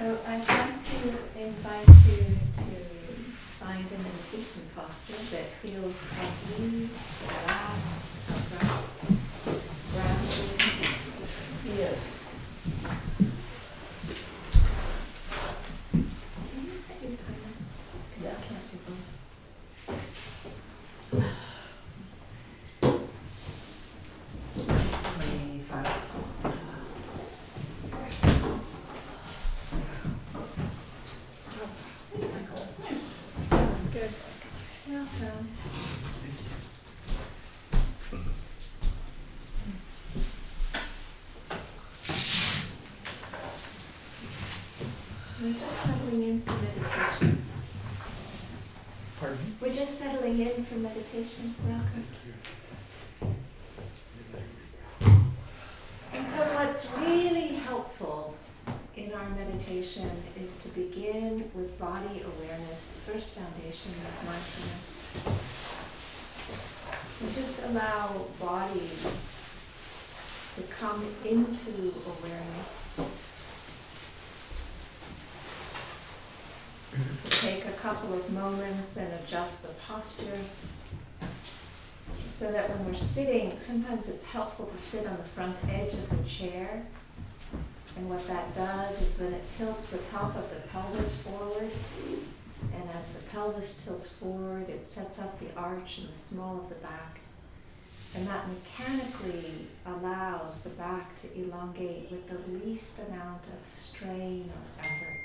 So I'd like to invite you to find a meditation posture that feels at ease, relaxed, grounded. Yes. Can you set your timer? 'Cause Yes. I can't do both. 25. Good. Welcome. So we're just settling in for meditation. Pardon me? We're just settling in for meditation. Welcome. And so what's really helpful in our meditation is to begin with body awareness, the first foundation of mindfulness. We just allow body to come into awareness. So take a couple of moments and adjust the posture so that when we're sitting, sometimes it's helpful to sit on the front edge of the chair. And what that does is that it tilts the top of the pelvis forward. And as the pelvis tilts forward, it sets up the arch in the small of the back. And that mechanically allows the back to elongate with the least amount of strain or effort.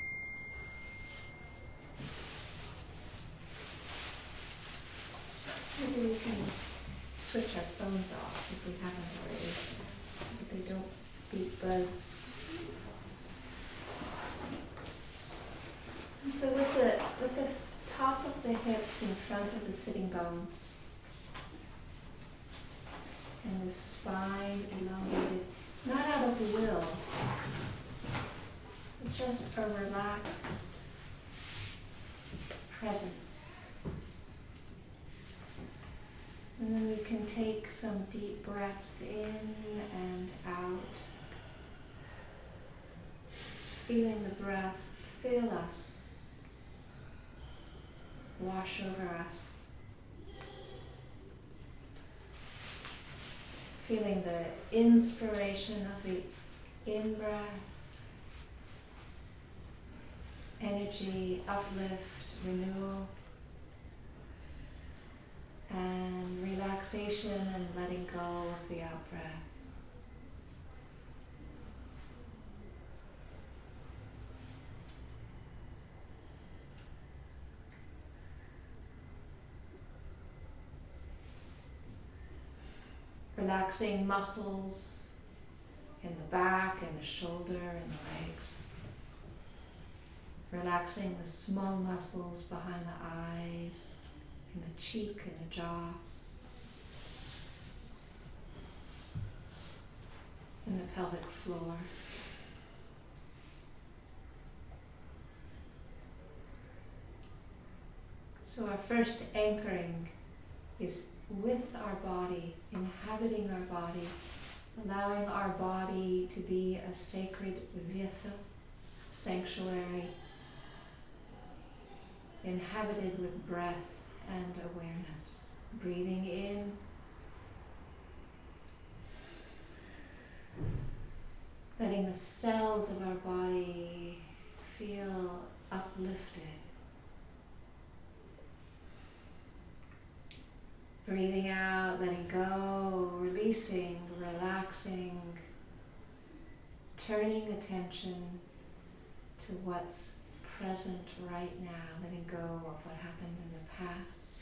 Maybe we can switch our phones off if we haven't already, so that they don't beep buzz. And so with the top of the hips in front of the sitting bones, and the spine elongated, not out of will, but just a relaxed presence. And then we can take some deep breaths in and out. Just feeling the breath fill us, wash over us. Feeling the inspiration of the in-breath, energy, uplift, renewal, and relaxation and letting go of the out-breath. Relaxing muscles in the back and the shoulder and the legs. Relaxing the small muscles behind the eyes, in the cheek and the jaw. In the pelvic floor. So our first anchoring is with our body, inhabiting our body, allowing our body to be a sacred vyasa, sanctuary, inhabited with breath and awareness. Breathing in, letting the cells of our body feel uplifted. Breathing out, letting go, releasing, relaxing, turning attention to what's present right now, letting go of what happened in the past,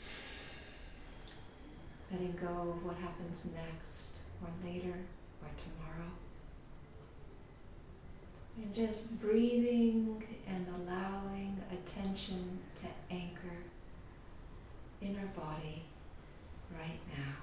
letting go of what happens next, or later, or tomorrow. And just breathing and allowing attention to anchor in our body right now.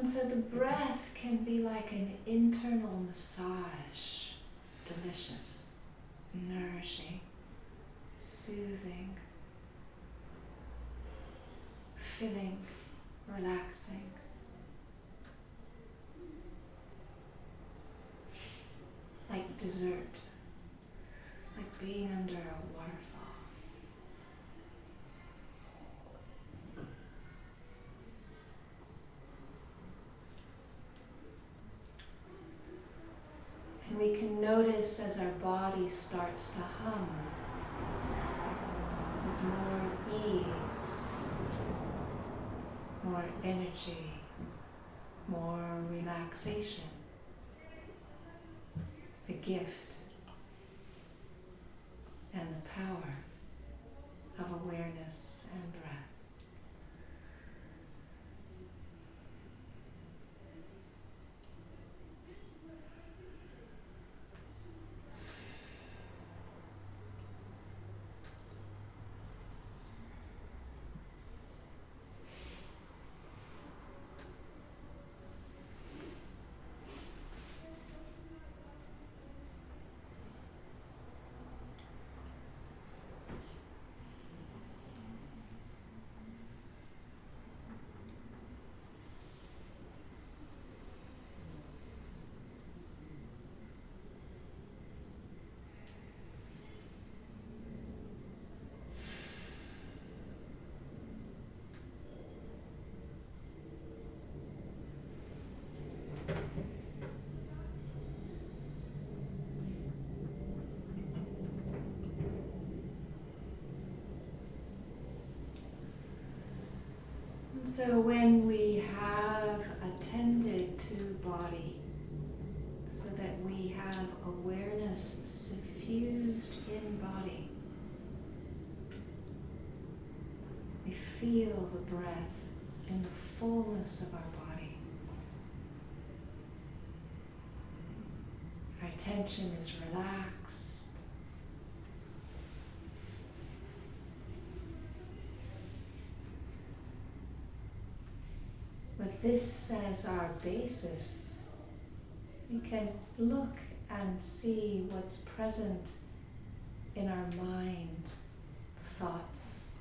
so the breath can be like an internal massage, delicious, nourishing, soothing, filling, relaxing. Like dessert, like being under a waterfall. And we can notice as our body starts to hum with more ease, more energy, more relaxation. The gift and the power of awareness and breath. So when we have attended to body, so that we have awareness suffused in body, we feel the breath in the fullness of our body. Our attention is relaxed. With this as our basis, we can look and see what's present in our mind, thoughts,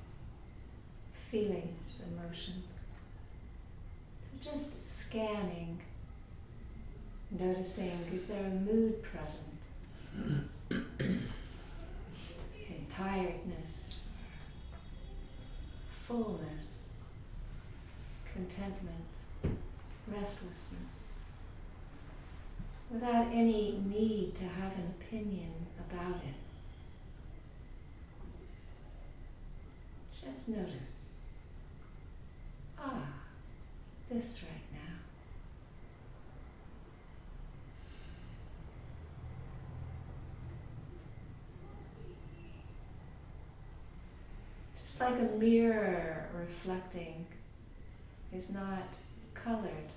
feelings, emotions. So just scanning, noticing, is there a mood present? Tiredness, fullness, contentment, restlessness, without any need to have an opinion about it. Just notice, this right now. Just like a mirror reflecting is not colored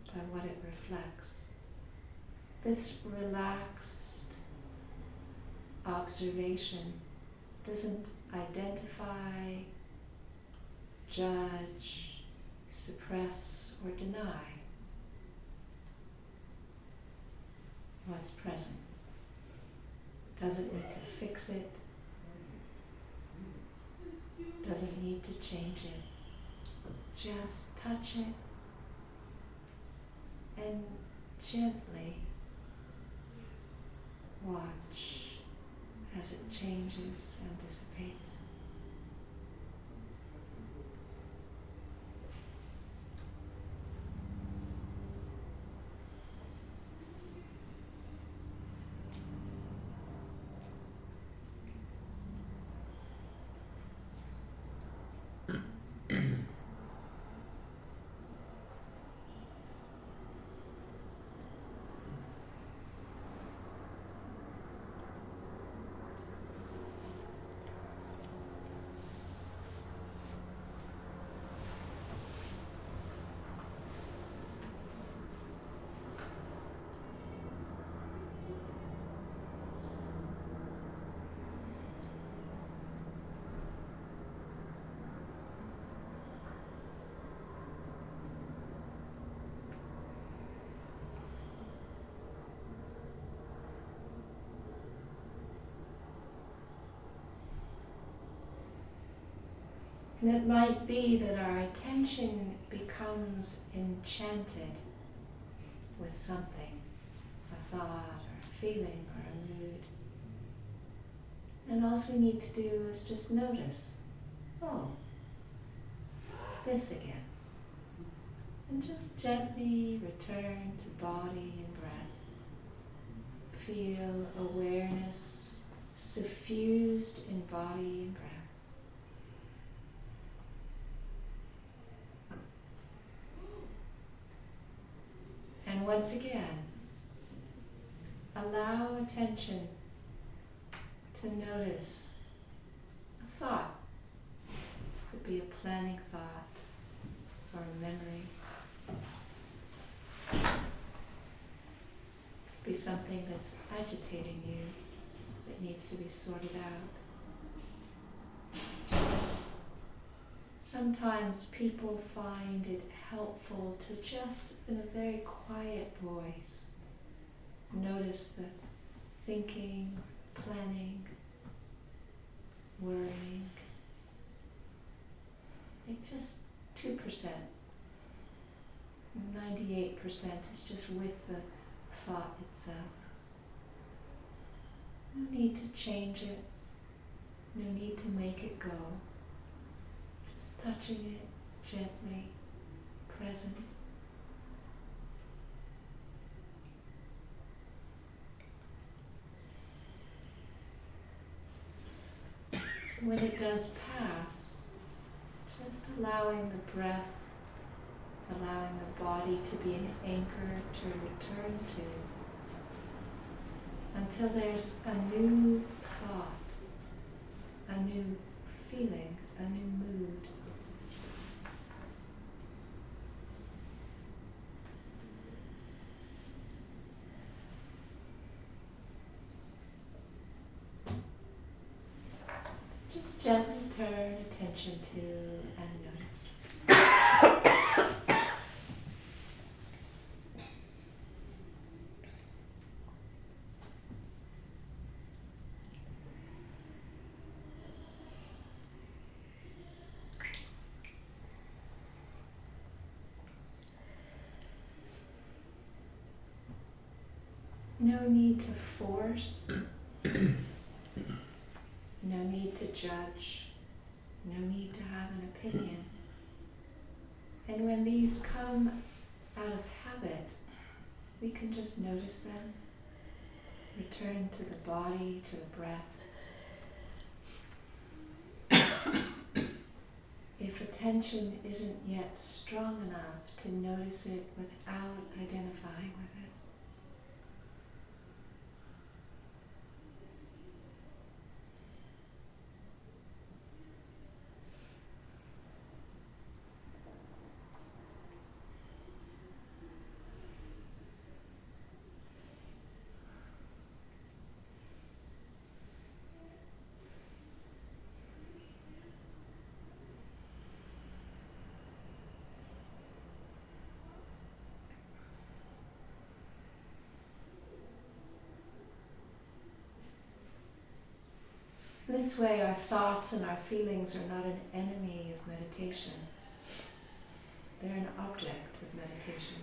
by what it reflects. This relaxed observation doesn't identify, judge, suppress, or deny what's present. Doesn't need to fix it, doesn't need to change it. Just touch it and gently watch as it changes and dissipates. And it might be that our attention becomes enchanted with something, a thought or a feeling or a mood. And all we need to do is just notice, oh, this again. And just gently return to body and breath. Feel awareness suffused in body and breath. And once again, allow attention to notice a thought. Could be a planning thought or a memory. Could be something that's agitating you that needs to be sorted out. Sometimes people find it helpful to just, in a very quiet voice, notice the thinking, planning, worrying. Like just 2%. 98% is just with the thought itself. No need to change it. No need to make it go. Just touching it gently, present. When it does pass, just allowing the breath, allowing the body to be an anchor to return to until there's a new thought, a new feeling, a new mood. Just gently turn attention to and notice. No need to force, no need to judge, no need to have an opinion. And when these come out of habit, we can just notice them, return to the body, to the breath. If attention isn't yet strong enough to notice it without identifying with it, this way our thoughts and our feelings are not an enemy of meditation. They're an object of meditation.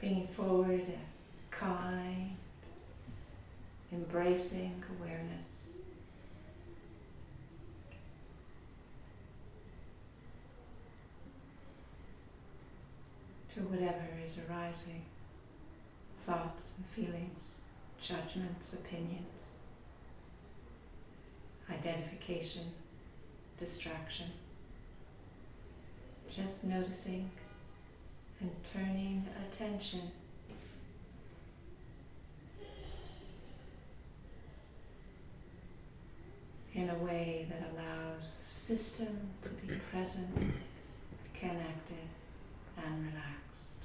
Bringing forward a kind, embracing awareness. To whatever is arising, thoughts and feelings, judgments, opinions, identification, distraction. Just noticing and turning attention in a way that allows the system to be present, connected, and relaxed.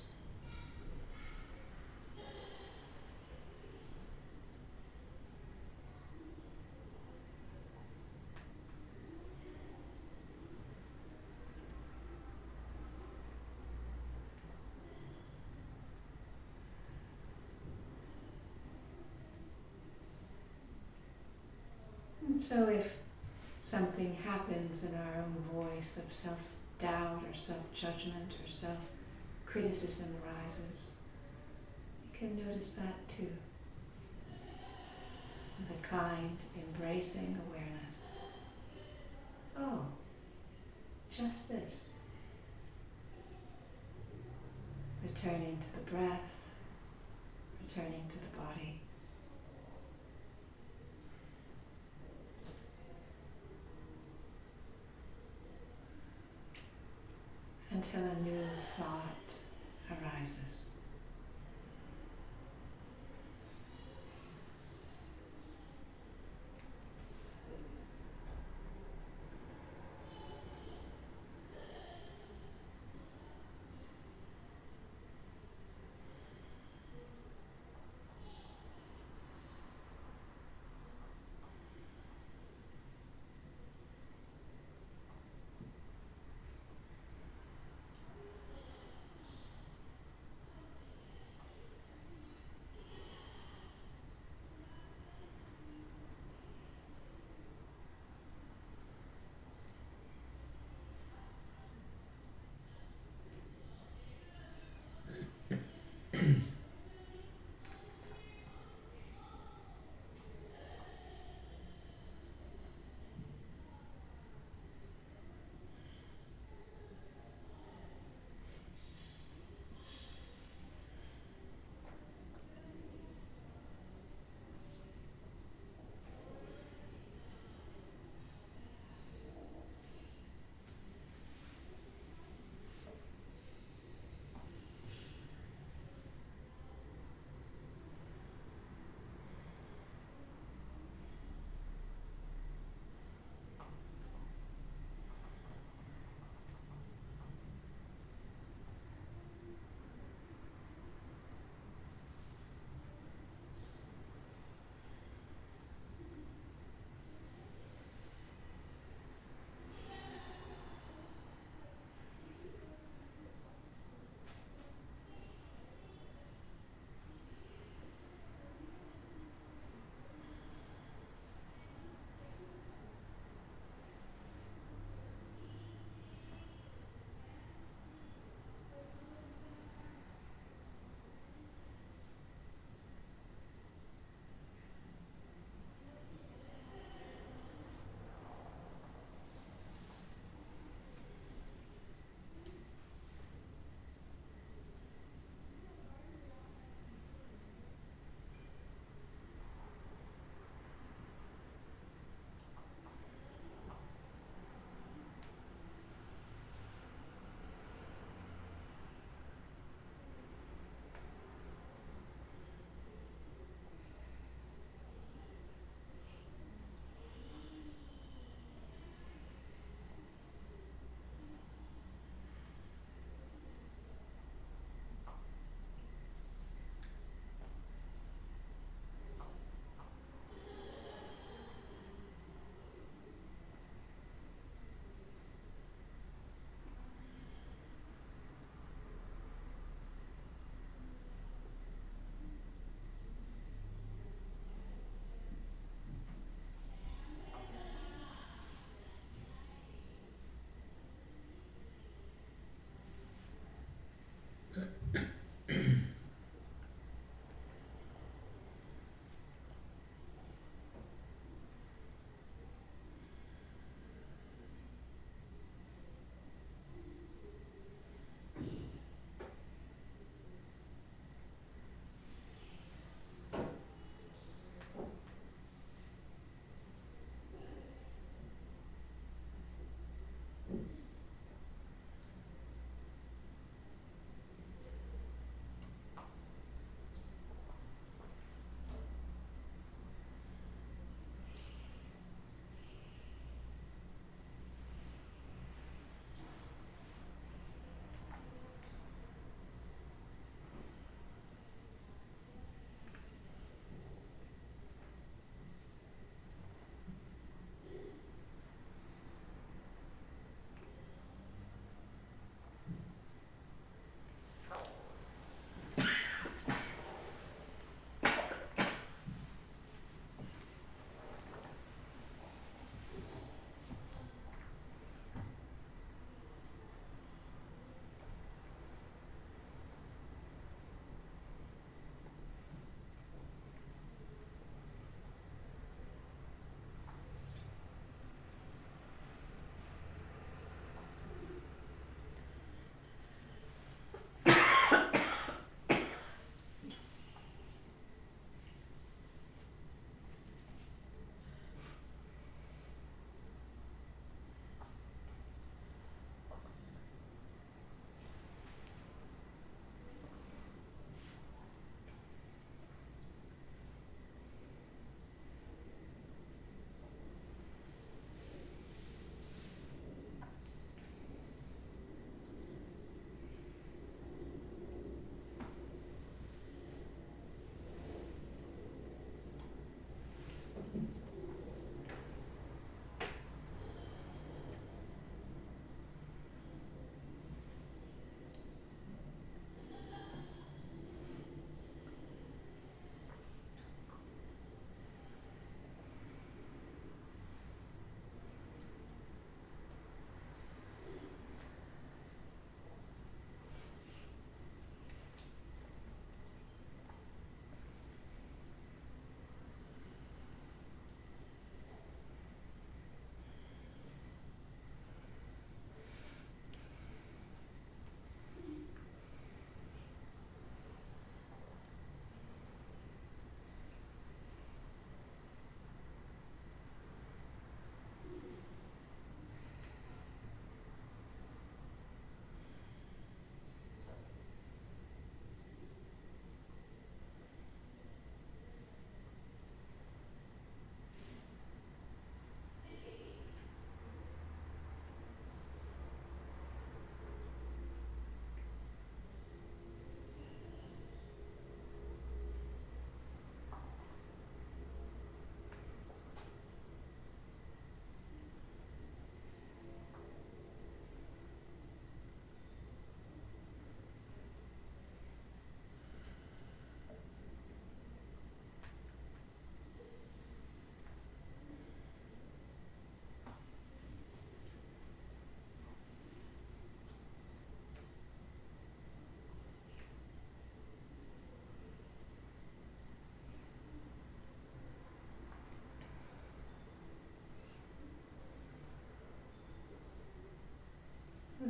And so if something happens in our own voice of self-doubt or self-judgment or self-criticism arises, you can notice that too, with a kind, embracing awareness. Oh, just this. Returning to the breath, returning to the body. Until a new thought arises.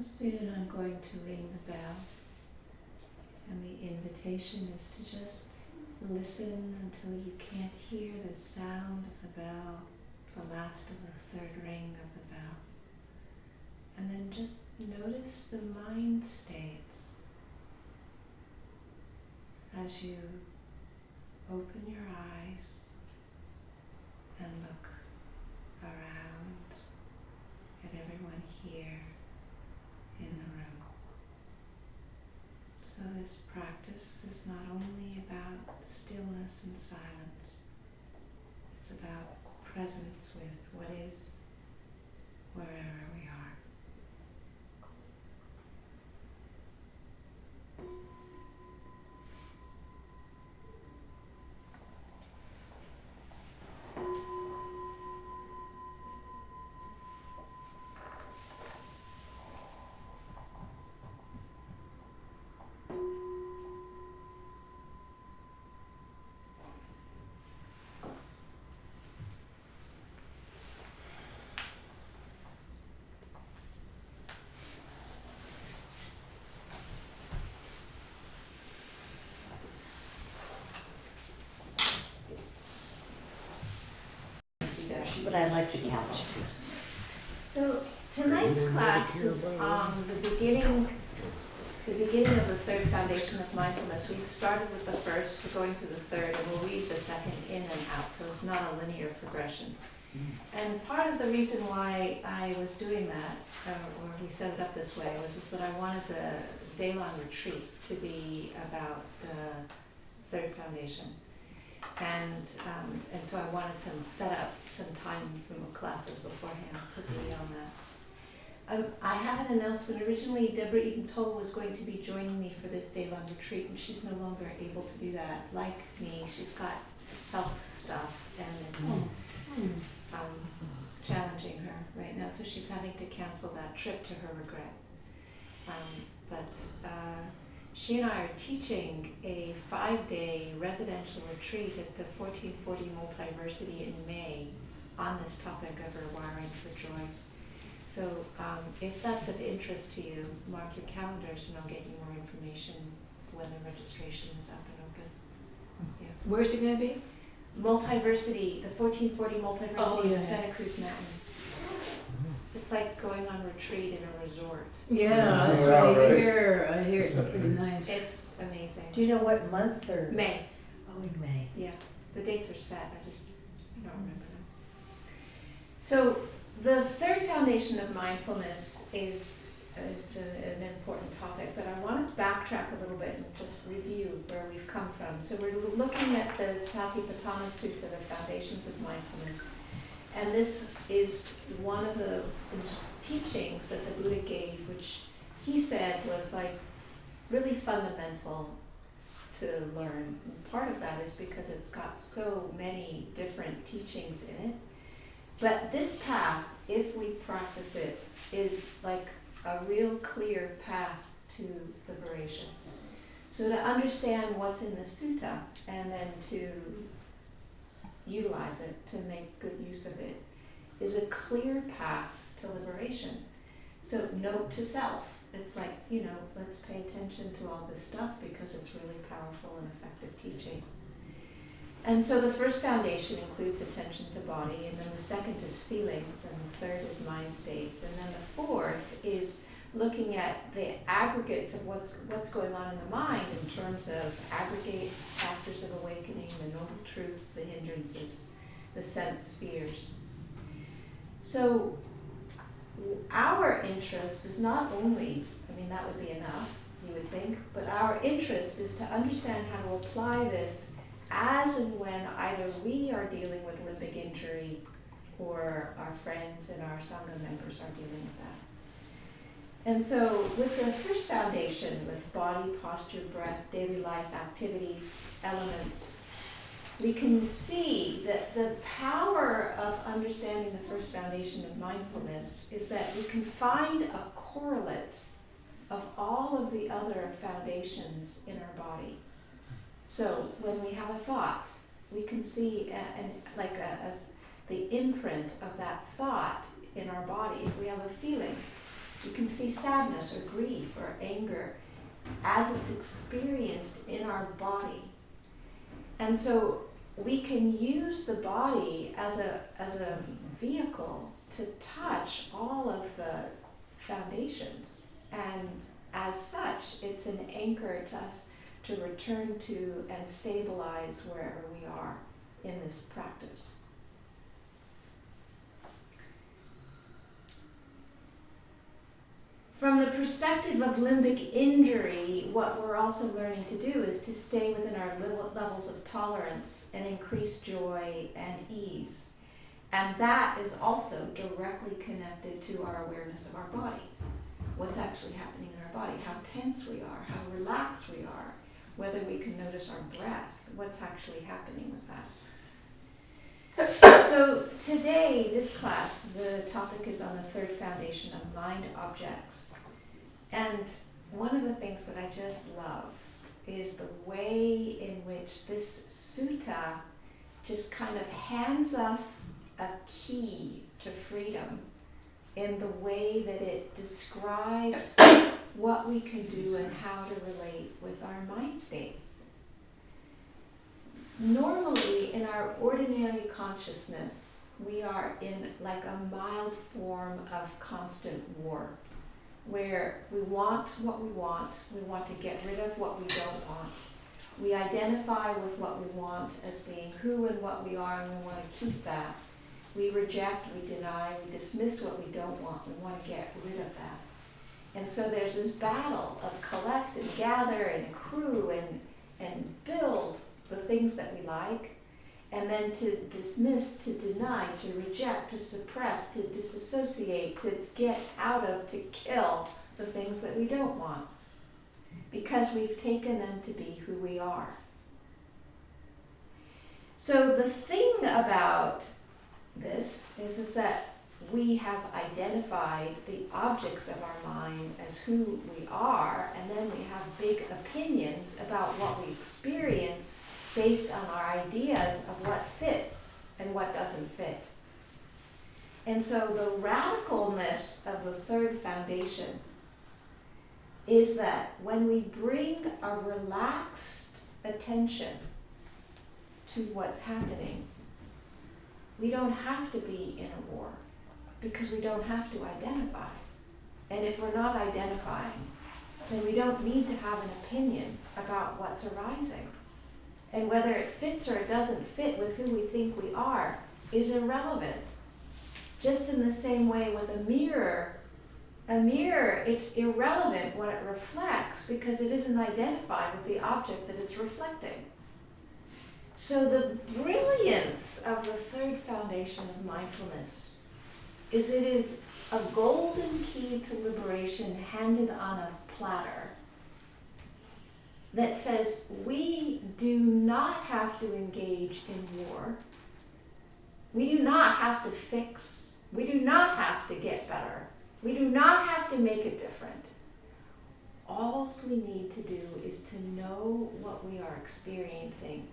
soon I'm going to ring the bell. And the invitation is to just listen until you can't hear the sound of the bell, the last of the third ring of the bell. And then just notice the mind states as you open your eyes and look around at everyone here in the room. So this practice is not only about stillness and silence, it's about presence with what is wherever we are. But I like the couch. So tonight's class is the beginning of the third foundation of mindfulness. We've started with the first, we're going to the third, and we'll read the second in and out, so it's not a linear progression. And part of the reason why I was doing that, or we set it up this way, was just that I wanted the day-long retreat to be about the third foundation. And so I wanted some time from the classes beforehand to be on that. I have an announcement. Originally, Deborah Eaton Toll was going to be joining me for this day-long retreat, and she's no longer able to do that. Like me, she's got health stuff, and it's challenging her right now, so she's having to cancel that trip to her regret. But she and I are teaching a 5-day residential retreat at the 1440 Multiversity in May on this topic of rewiring for joy. So if that's of interest to you, mark your calendars and I'll get you more information when the registration is up and open. Yeah. Where's it going to be? Multiversity, the 1440 Multiversity in yeah. the Santa Cruz Mountains. It's like going on retreat in a resort. Yeah, that's what I hear. I hear it's pretty nice. It's amazing. Do you know what month or? May. Oh, in May. Yeah, the dates are set. I don't remember them. So the third foundation of mindfulness is an important topic, but I want to backtrack a little bit and just review where we've come from. So we're looking at the Satipatthana Sutta, the foundations of mindfulness. And this is one of the teachings that the Buddha gave, which he said was like really fundamental to learn. And part of that is because it's got so many different teachings in it. But this path, if we practice it, is like a real clear path to liberation. So to understand what's in the sutta and then to utilize it, to make good use of it, is a clear path to liberation. So note to self. It's like, let's pay attention to all this stuff because it's really powerful and effective teaching. And so the first foundation includes attention to body, and then the second is feelings, and the third is mind states, and then the fourth is looking at the aggregates of what's going on in the mind in terms of aggregates, factors of awakening, the noble truths, the hindrances, the sense spheres. So our interest is not only, that would be enough, you would think, but our interest is to understand how to apply this as and when either we are dealing with limbic injury or our friends and our Sangha members are dealing with that. And so with the first foundation, with body, posture, breath, daily life activities, elements, we can see that the power of understanding the first foundation of mindfulness is that we can find a correlate of all of the other foundations in our body. So when we have a thought, we can see the imprint of that thought in our body. If we have a feeling, You can see sadness or grief or anger as it's experienced in our body. And so we can use the body as a vehicle to touch all of the foundations. And as such, it's an anchor to us to return to and stabilize wherever we are in this practice. From the perspective of limbic injury, what we're also learning to do is to stay within our levels of tolerance and increase joy and ease. And that is also directly connected to our awareness of our body. What's actually happening in our body, how tense we are, how relaxed we are, whether we can notice our breath, what's actually happening with that. So today, this class, the topic is on the third foundation of mind objects. And one of the things that I just love is the way in which this sutta just kind of hands us a key to freedom in the way that it describes what we can do and how to relate with our mind states. Normally, in our ordinary consciousness, we are in like a mild form of constant war, where we want what we want to get rid of what we don't want. We identify with what we want as being who and what we are, and we want to keep that. We reject, we deny, we dismiss what we don't want. We want to get rid of that. And so there's this battle of collect and gather and accrue and build the things that we like, and then to dismiss, to deny, to reject, to suppress, to disassociate, to get out of, to kill the things that we don't want, because we've taken them to be who we are. So the thing about this is that we have identified the objects of our mind as who we are, and then we have big opinions about what we experience based on our ideas of what fits and what doesn't fit. And so the radicalness of the third foundation is that when we bring a relaxed attention to what's happening, we don't have to be in a war, because we don't have to identify. And if we're not identifying, then we don't need to have an opinion about what's arising. And whether it fits or it doesn't fit with who we think we are is irrelevant. Just in the same way with a mirror, it's irrelevant what it reflects because it isn't identified with the object that it's reflecting. So the brilliance of the third foundation of mindfulness is it is a golden key to liberation handed on a platter that says we do not have to engage in war. We do not have to fix. We do not have to get better. We do not have to make it different. All we need to do is to know what we are experiencing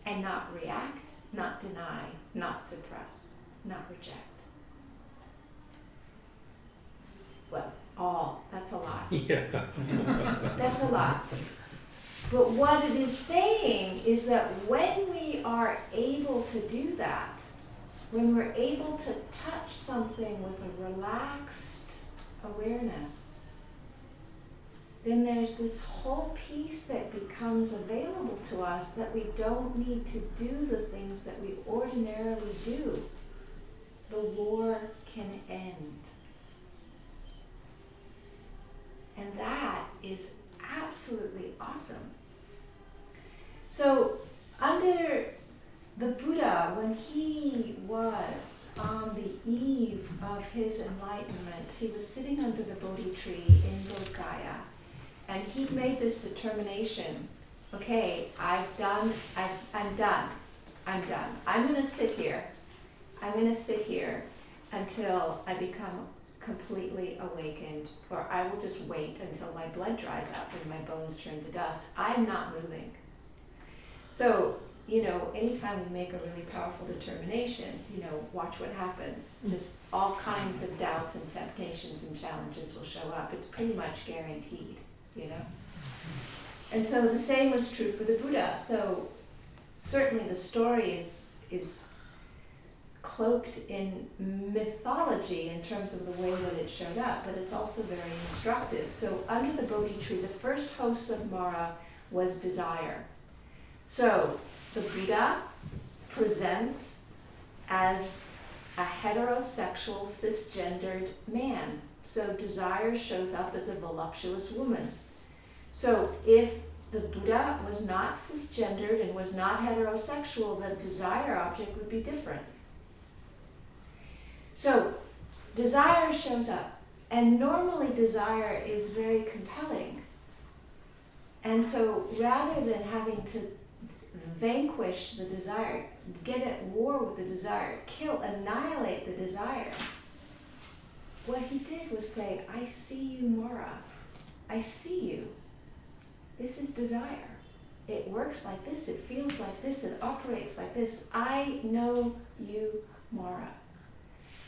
and not react, not deny, not suppress, not reject. Well, that's a lot. Yeah. That's a lot. But what it is saying is that when we are able to do that, when we're able to touch something with a relaxed awareness, then there's this whole piece that becomes available to us that we don't need to do the things that we ordinarily do. The war can end. And that is absolutely awesome. So under the Buddha, when he was on the eve of his enlightenment, he was sitting under the Bodhi tree in Bodh Gaya, and he made this determination, okay, I'm done. I'm going to sit here. I'm going to sit here until I become completely awakened, or I will just wait until my blood dries up and my bones turn to dust. I'm not moving. So, anytime we make a really powerful determination, watch what happens. Just all kinds of doubts and temptations and challenges will show up. It's pretty much guaranteed, And so the same was true for the Buddha. So certainly the story is cloaked in mythology in terms of the way that it showed up, but it's also very instructive. So under the Bodhi tree, the first host of Mara was desire. So the Buddha presents as a heterosexual cisgendered man. So desire shows up as a voluptuous woman. So if the Buddha was not cisgendered and was not heterosexual, the desire object would be different. So desire shows up, and normally desire is very compelling. And so rather than having to vanquish the desire, get at war with the desire, annihilate the desire, what he did was say, I see you, Mara. I see you. This is desire. It works like this, it feels like this, it operates like this. I know you, Mara.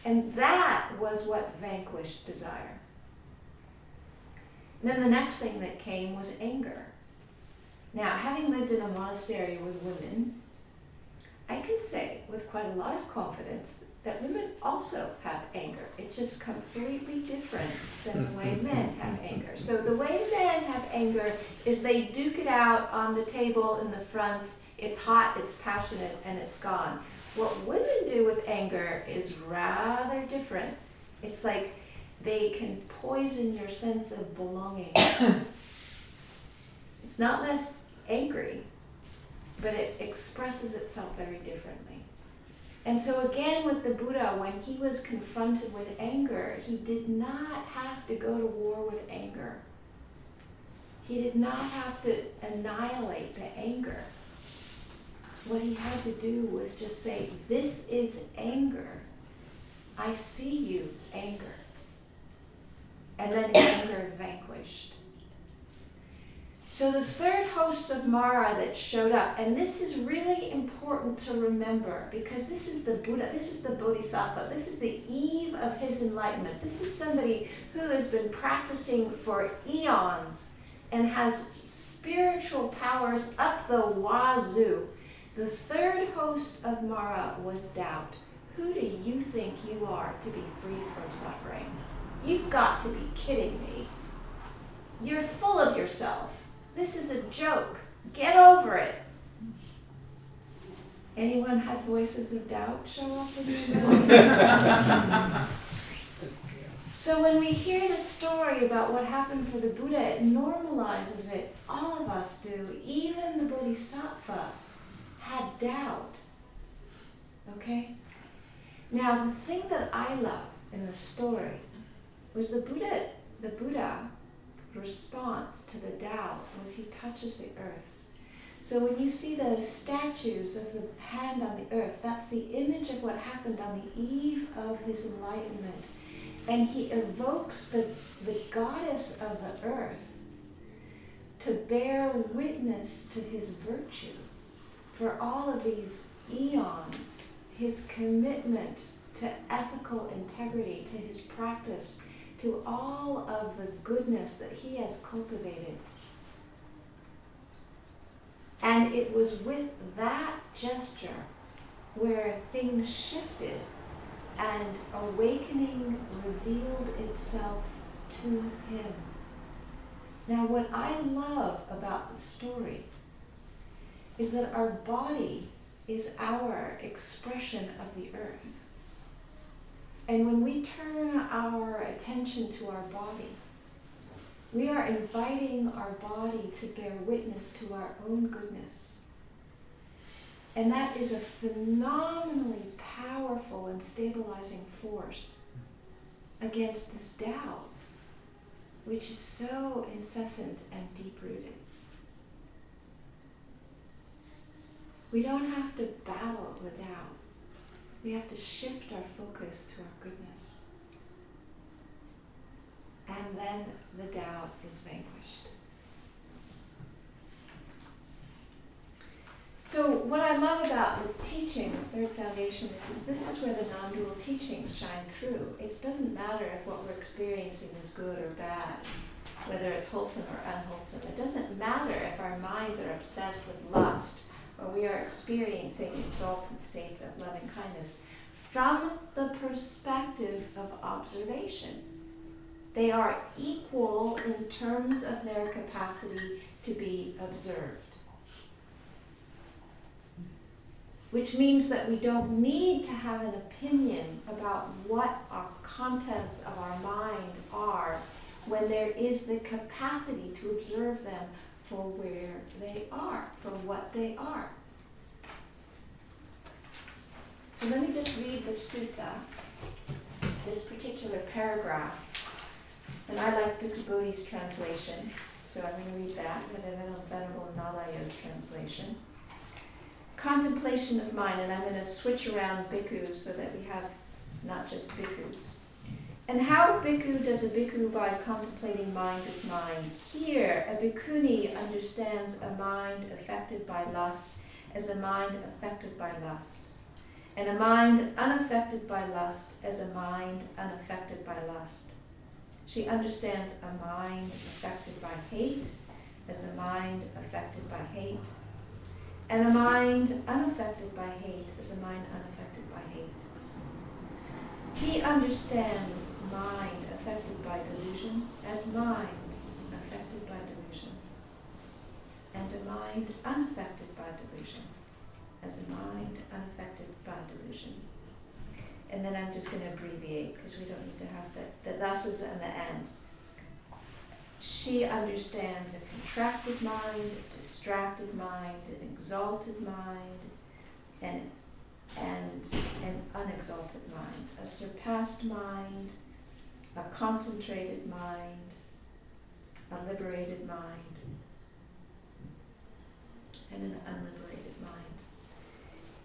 And that was what vanquished desire. And then the next thing that came was anger. Now, having lived in a monastery with women, I can say with quite a lot of confidence that women also have anger. It's just completely different than the way men have anger. So the way men have anger is they duke it out on the table in the front. It's hot, it's passionate, and it's gone. What women do with anger is rather different. It's like they can poison your sense of belonging. It's not less angry, but it expresses itself very differently. And so again with the Buddha, when he was confronted with anger, he did not have to go to war with anger. He did not have to annihilate the anger. What he had to do was just say, this is anger. I see you, anger. And then anger vanquished. So the third host of Mara that showed up, and this is really important to remember because this is the Buddha, this is the Bodhisattva, this is the eve of his enlightenment. This is somebody who has been practicing for eons and has spiritual powers up the wazoo. The third host of Mara was doubt. Who do you think you are to be free from suffering? You've got to be kidding me. You're full of yourself. This is a joke. Get over it. Anyone had voices of doubt show up in you? So when we hear the story about what happened for the Buddha, it normalizes it. All of us do. Even the Bodhisattva had doubt. Okay? Now, the thing that I love in the story was the Buddha response to the doubt was he touches the earth. So when you see the statues of the hand on the earth, that's the image of what happened on the eve of his enlightenment. And he evokes the goddess of the earth to bear witness to his virtue for all of these eons, his commitment to ethical integrity, to his practice, to all of the goodness that he has cultivated. And it was with that gesture where things shifted and awakening revealed itself to him. Now, what I love about the story is that our body is our expression of the earth. And when we turn our attention to our body, we are inviting our body to bear witness to our own goodness. And that is a phenomenally powerful and stabilizing force against this doubt, which is so incessant and deep-rooted. We don't have to battle the doubt. We have to shift our focus to our goodness. And then the doubt is vanquished. So what I love about this teaching, the third foundation, is this is where the non-dual teachings shine through. It doesn't matter if what we're experiencing is good or bad, whether it's wholesome or unwholesome. It doesn't matter if our minds are obsessed with lust or we are experiencing exalted states of loving kindness. From the perspective of observation, they are equal in terms of their capacity to be observed. Which means that we don't need to have an opinion about what our contents of our mind are when there is the capacity to observe them for where they are, for what they are. So let me just read the sutta, this particular paragraph. And I like Bhikkhu Bodhi's translation, so I'm going to read that with Venerable Nalaya's translation. Contemplation of mind, and I'm going to switch around bhikkhus so that we have not just bhikkhus. And how bhikkhu does a bhikkhu by contemplating mind as mind? Here, a bhikkhuni understands a mind affected by lust as a mind affected by lust, and a mind unaffected by lust as a mind unaffected by lust. She understands a mind affected by hate as a mind affected by hate, and a mind unaffected by hate is a mind unaffected by hate. He understands mind affected by delusion as mind affected by delusion, and a mind unaffected by delusion as a mind unaffected by delusion. And then I'm just going to abbreviate because we don't need to have the thuses and the ands. She understands a contracted mind, a distracted mind, an exalted mind, and an unexalted mind, a surpassed mind, a concentrated mind, a liberated mind, and an unliberated mind.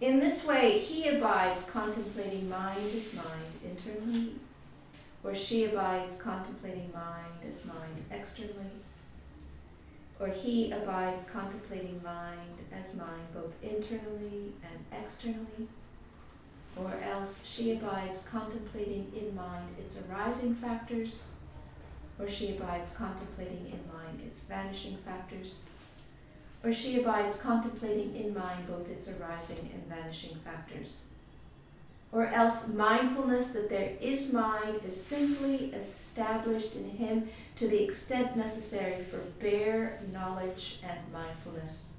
In this way, he abides contemplating mind as mind internally, or she abides contemplating mind as mind externally, or he abides contemplating mind as mind both internally and externally, or else she abides contemplating in mind its arising factors, or she abides contemplating in mind its vanishing factors, or she abides contemplating in mind both its arising and vanishing factors. Or else mindfulness that there is mind is simply established in him to the extent necessary for bare knowledge and mindfulness.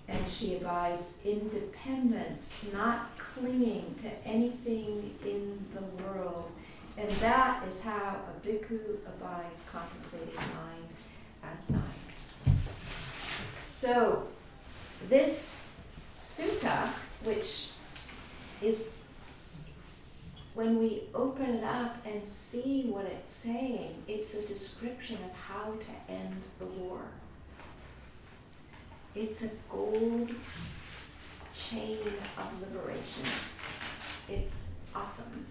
And she abides independent, not clinging to anything in the world. And that is how a bhikkhu abides contemplating mind as mind. So this sutta, which is, when we open it up and see what it's saying, it's a description of how to end the war. It's a gold chain of liberation. It's awesome.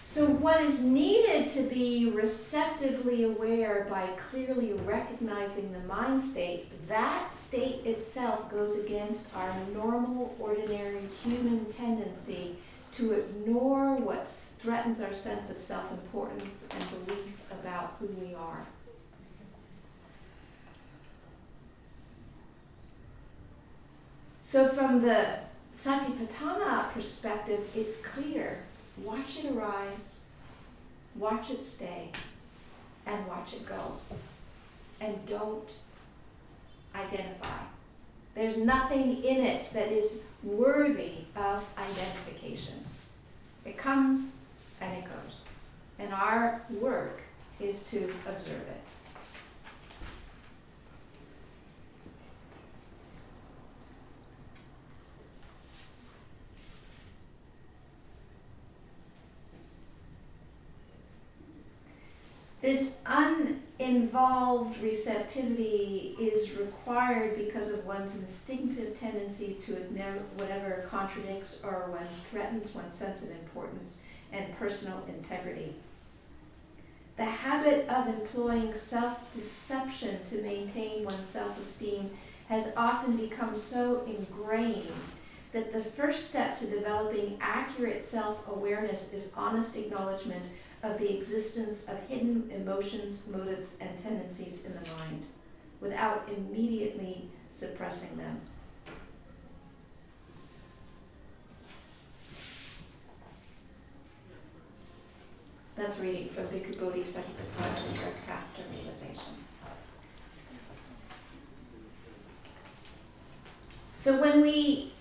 So what is needed to be receptively aware by clearly recognizing the mind state, that state itself goes against our normal, ordinary human tendency to ignore what threatens our sense of self-importance and belief about who we are. So from the Satipatthana perspective, it's clear. Watch it arise, watch it stay, and watch it go. And don't identify. There's nothing in it that is worthy of identification. It comes and it goes. And our work is to observe it. This uninvolved receptivity is required because of one's instinctive tendency to ignore whatever contradicts or when threatens one's sense of importance and personal integrity. The habit of employing self-deception to maintain one's self-esteem has often become so ingrained that the first step to developing accurate self-awareness is honest acknowledgement of the existence of hidden emotions, motives, and tendencies in the mind, without immediately suppressing them. That's reading from Bhikkhu Bodhi Satipatthana, the direct path to realization. So when we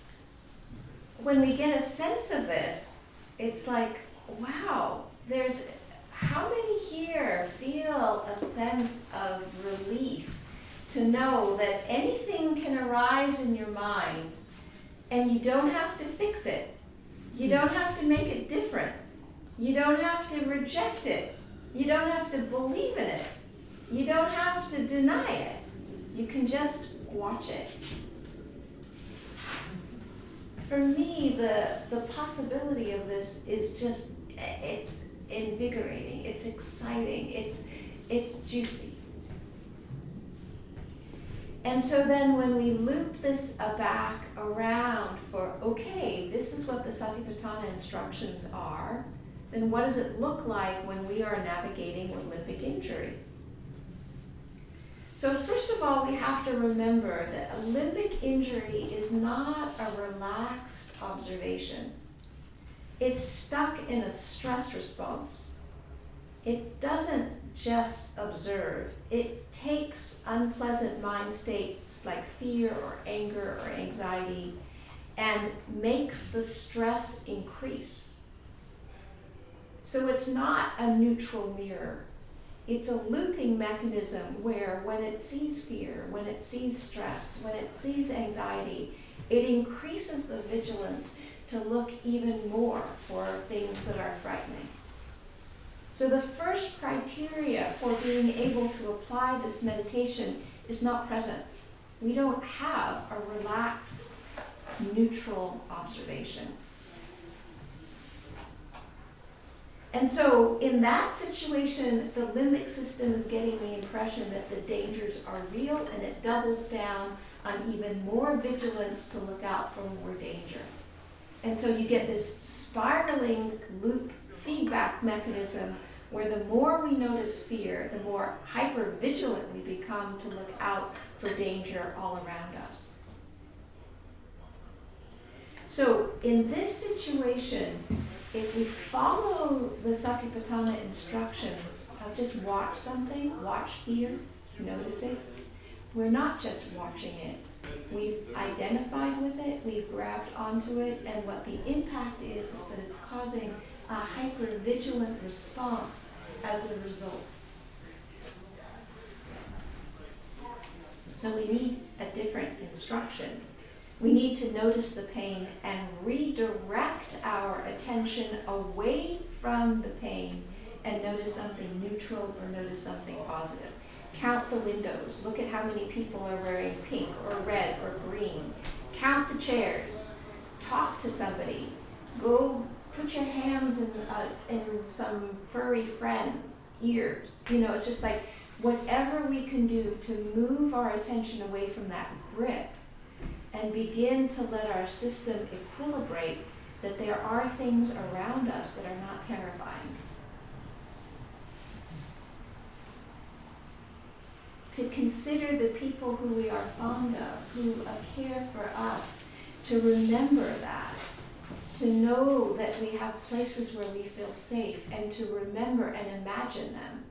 get a sense of this, it's like, wow, there's how many here feel a sense of relief to know that anything can arise in your mind and you don't have to fix it. You don't have to make it different. You don't have to reject it. You don't have to believe in it. You don't have to deny it. You can just watch it. For me, the possibility of this is just, it's invigorating, it's exciting, it's juicy. And so then when we loop this back around for, okay, this is what the Satipatthana instructions are, then what does it look like when we are navigating with limbic injury? So first of all, we have to remember that a limbic injury is not a relaxed observation. It's stuck in a stress response. It doesn't just observe. It takes unpleasant mind states like fear or anger or anxiety and makes the stress increase. So it's not a neutral mirror. It's a looping mechanism where when it sees fear, when it sees stress, when it sees anxiety, it increases the vigilance to look even more for things that are frightening. So the first criteria for being able to apply this meditation is not present. We don't have a relaxed, neutral observation. And so in that situation, the limbic system is getting the impression that the dangers are real, and it doubles down on even more vigilance to look out for more danger. And so you get this spiraling loop feedback mechanism where the more we notice fear, the more hyper-vigilant we become to look out for danger all around us. So in this situation, if we follow the Satipatthana instructions of just watch something, watch fear, notice it, we're not just watching it. We've identified with it, we've grabbed onto it, and what the impact is that it's causing a hyper-vigilant response as a result. So we need a different instruction. We need to notice the pain and redirect our attention away from the pain and notice something neutral or notice something positive. Count the windows. Look at how many people are wearing pink or red or green. Count the chairs. Talk to somebody. Go put your hands in some furry friend's ears. You know, it's just like whatever we can do to move our attention away from that grip and begin to let our system equilibrate that there are things around us that are not terrifying. To consider the people who we are fond of, who care for us, to remember that, to know that we have places where we feel safe, and to remember and imagine them.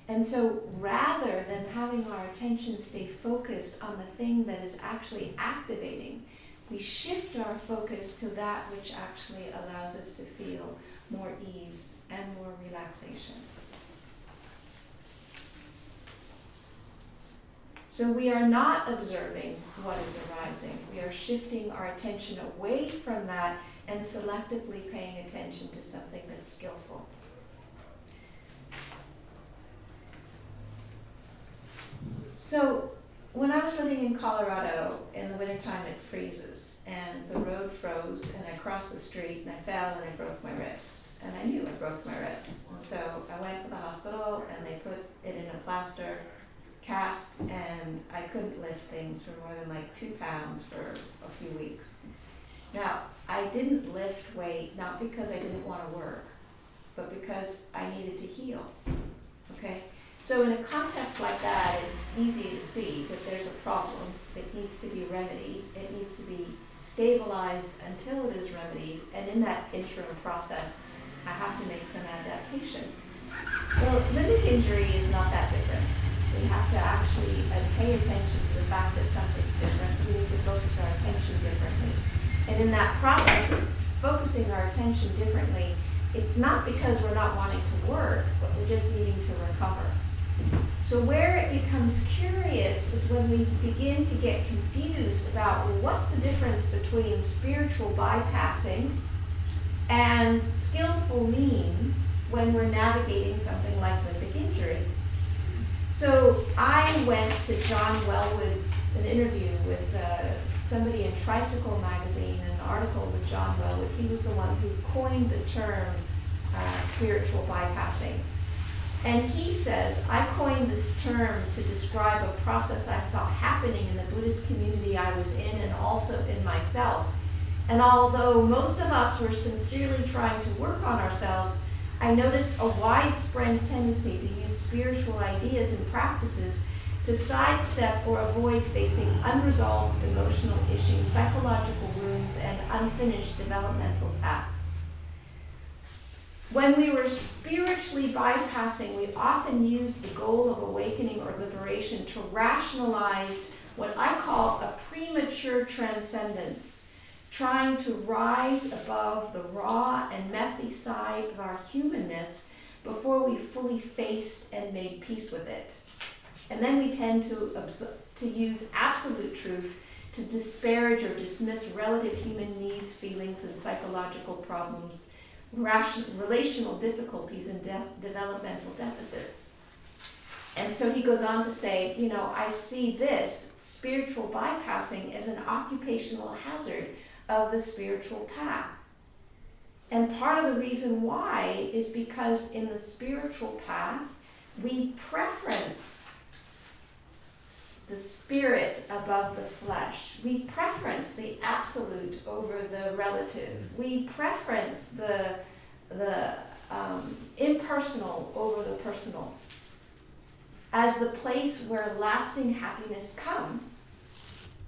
And so rather than having our attention stay focused on the thing that is actually activating, we shift our focus to that which actually allows us to feel more ease and more relaxation. So we are not observing what is arising. We are shifting our attention away from that and selectively paying attention to something that's skillful. So when I was living in Colorado, in the wintertime it freezes and the road froze and I crossed the street and I fell and I broke my wrist. And I knew I broke my wrist. And so I went to the hospital and they put it in a plaster cast, and I couldn't lift things for more than like 2 pounds for a few weeks. Now, I didn't lift weight, not because I didn't want to work, but because I needed to heal, okay? So in a context like that, it's easy to see that there's a problem that needs to be remedied. It needs to be stabilized until it is remedied, and in that interim process, I have to make some adaptations. Well, limbic injury is not that different. We have to actually pay attention to the fact that something's different. We need to focus our attention differently. And in that process of focusing our attention differently, it's not because we're not wanting to work, but we're just needing to recover. So where it becomes curious is when we begin to get confused about, well, what's the difference between spiritual bypassing and skillful means when we're navigating something like limbic injury. So I went to John Wellwood's, an interview with somebody in Tricycle magazine, an article with John Wellwood. He was the one who coined the term spiritual bypassing. And he says, I coined this term to describe a process I saw happening in the Buddhist community I was in and also in myself. And although most of us were sincerely trying to work on ourselves, I noticed a widespread tendency to use spiritual ideas and practices to sidestep or avoid facing unresolved emotional issues, psychological wounds, and unfinished developmental tasks. When we were spiritually bypassing, we often used the goal of awakening or liberation to rationalize what I call a premature transcendence, trying to rise above the raw and messy side of our humanness before we fully faced and made peace with it. And then we tend to use absolute truth to disparage or dismiss relative human needs, feelings, and psychological problems, relational difficulties, and developmental deficits. And so he goes on to say, I see this spiritual bypassing as an occupational hazard of the spiritual path. And part of the reason why is because in the spiritual path, we preference the spirit above the flesh. We preference the absolute over the relative. We preference the impersonal over the personal as the place where lasting happiness comes.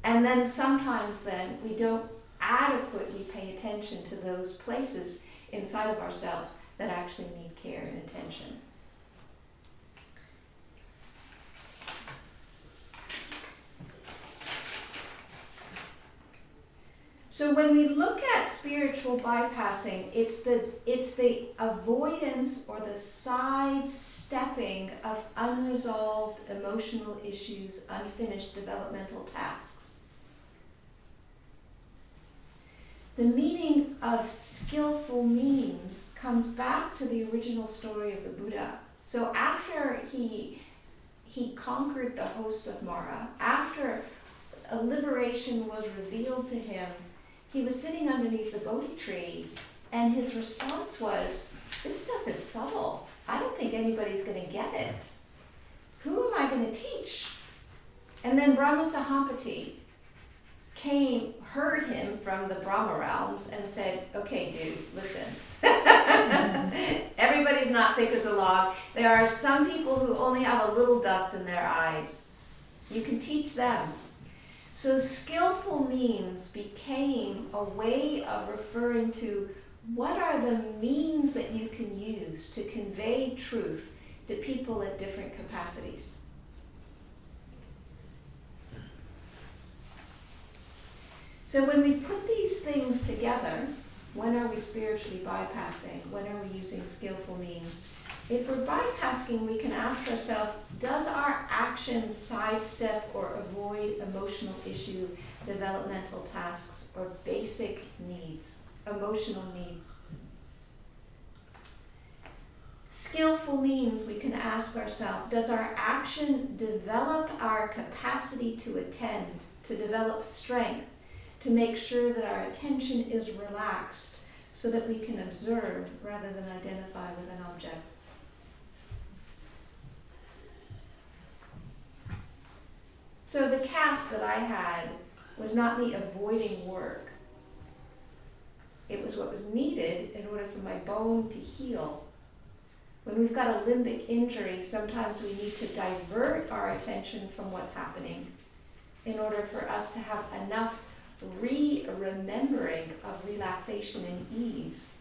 And then sometimes we don't adequately pay attention to those places inside of ourselves that actually need care and attention. So when we look at spiritual bypassing, it's the avoidance or the sidestepping of unresolved emotional issues, unfinished developmental tasks. The meaning of skillful means comes back to the original story of the Buddha. So after he conquered the hosts of Mara, after a liberation was revealed to him, he was sitting underneath the Bodhi tree, and his response was, this stuff is subtle. I don't think anybody's going to get it. Who am I going to teach? And then Brahma Sahampati heard him from the Brahma realms and said, okay, dude, listen. Everybody's not thick as a log. There are some people who only have a little dust in their eyes. You can teach them. So skillful means became a way of referring to what are the means that you can use to convey truth to people at different capacities. So when we put these things together, when are we spiritually bypassing? When are we using skillful means? If we're bypassing, we can ask ourselves, does our action sidestep or avoid emotional issue, developmental tasks, or basic needs, emotional needs? Skillful means we can ask ourselves, does our action develop our capacity to attend, to develop strength, to make sure that our attention is relaxed so that we can observe rather than identify with an object? So the cast that I had was not me avoiding work. It was what was needed in order for my bone to heal. When we've got a limbic injury, sometimes we need to divert our attention from what's happening in order for us to have enough remembering of relaxation and ease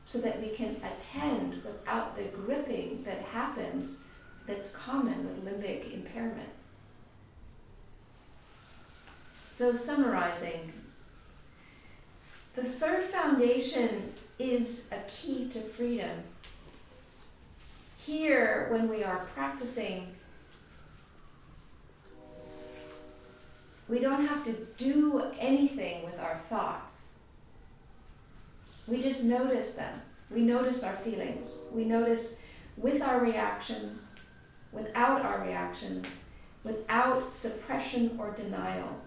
so that we can attend without the gripping that happens that's common with limbic impairment. So summarizing, the third foundation is a key to freedom. Here, when we are practicing, we don't have to do anything with our thoughts. We just notice them. We notice our feelings. We notice with our reactions, without our reactions, without suppression or denial.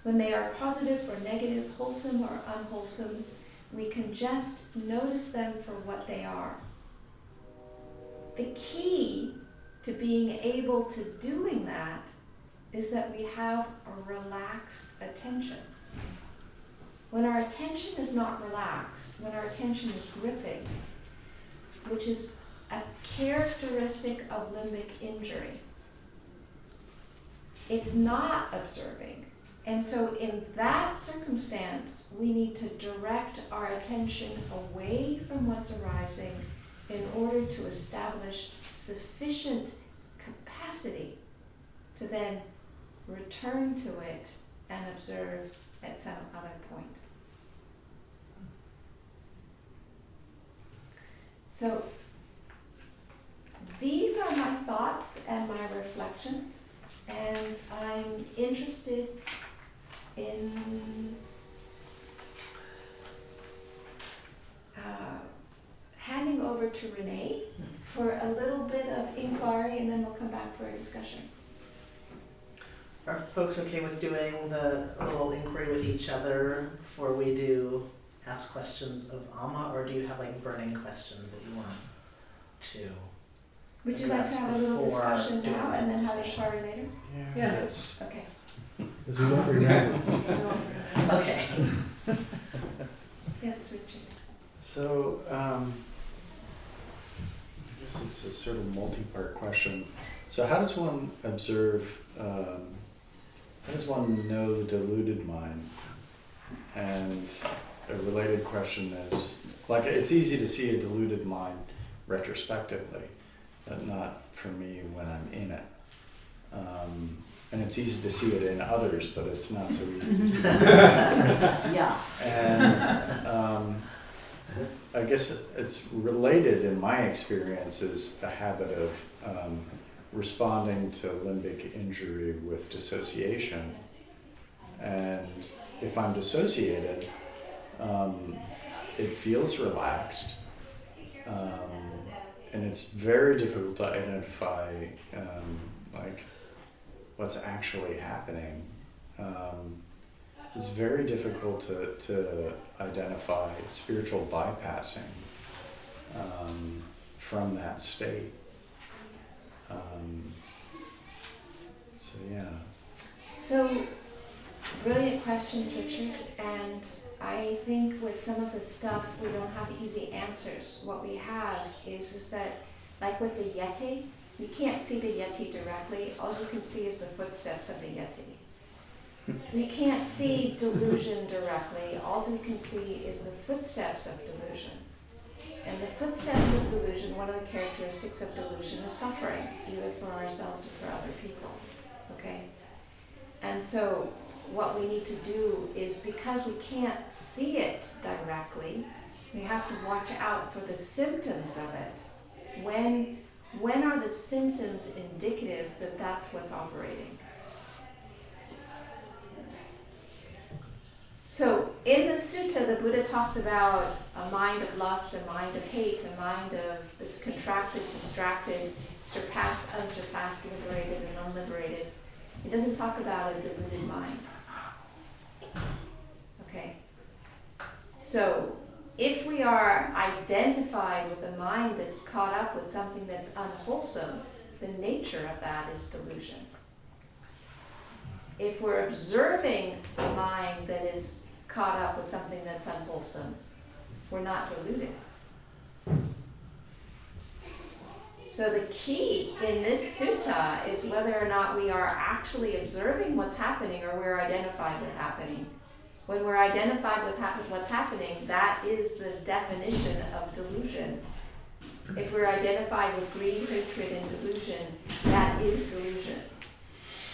When they are positive or negative, wholesome or unwholesome, we can just notice them for what they are. The key to being able to doing that is that we have a relaxed attention. When our attention is not relaxed, when our attention is gripping, which is a characteristic of limbic injury, it's not observing. And so in that circumstance, we need to direct our attention away from what's arising in order to establish sufficient capacity to then return to it and observe at some other point. So these are my thoughts and my reflections, and I'm interested in handing over to René for a little bit of inquiry, and then we'll come back for a discussion. Are folks okay with doing the little inquiry with each other before we do ask questions of Amma, or do you have like burning questions that you want to? Would you like to have a little discussion now and then have a inquiry later? Yeah. Yes. Okay. Because we don't remember. Okay. Yes, Richard. So, I guess it's a sort of multi-part question. So how does one observe, how does one know the deluded mind? And a related question is, like, it's easy to see a deluded mind retrospectively, but not for me when I'm in it. And it's easy to see it in others, but it's not so easy to see it. Yeah. And I guess it's related in my experience is a habit of responding to limbic injury with dissociation. And if I'm dissociated, it feels relaxed. And it's very difficult to identify like what's actually happening. It's very difficult to identify spiritual bypassing from that state. So yeah. So, brilliant questions, Richard. And I think with some of the stuff, we don't have easy answers. What we have is that, like with the Yeti, you can't see the Yeti directly. All you can see is the footsteps of the Yeti. We can't see delusion directly. All we can see is the footsteps of delusion. And the footsteps of delusion, one of the characteristics of delusion is suffering, either for ourselves or for other people. Okay? And so what we need to do is, because we can't see it directly, we have to watch out for the symptoms of it. When are the symptoms indicative that that's what's operating? So in the sutta, the Buddha talks about a mind of lust, a mind of hate, a mind of that's contracted, distracted, surpassed, unsurpassed, liberated, and unliberated. He doesn't talk about a deluded mind. Okay. So if we are identified with a mind that's caught up with something that's unwholesome, the nature of that is delusion. If we're observing a mind that is caught up with something that's unwholesome, we're not deluded. So the key in this sutta is whether or not we are actually observing what's happening or we're identified with happening. When we're identified with what's happening, that is the definition of delusion. If we're identified with greed, hatred, and delusion, that is delusion.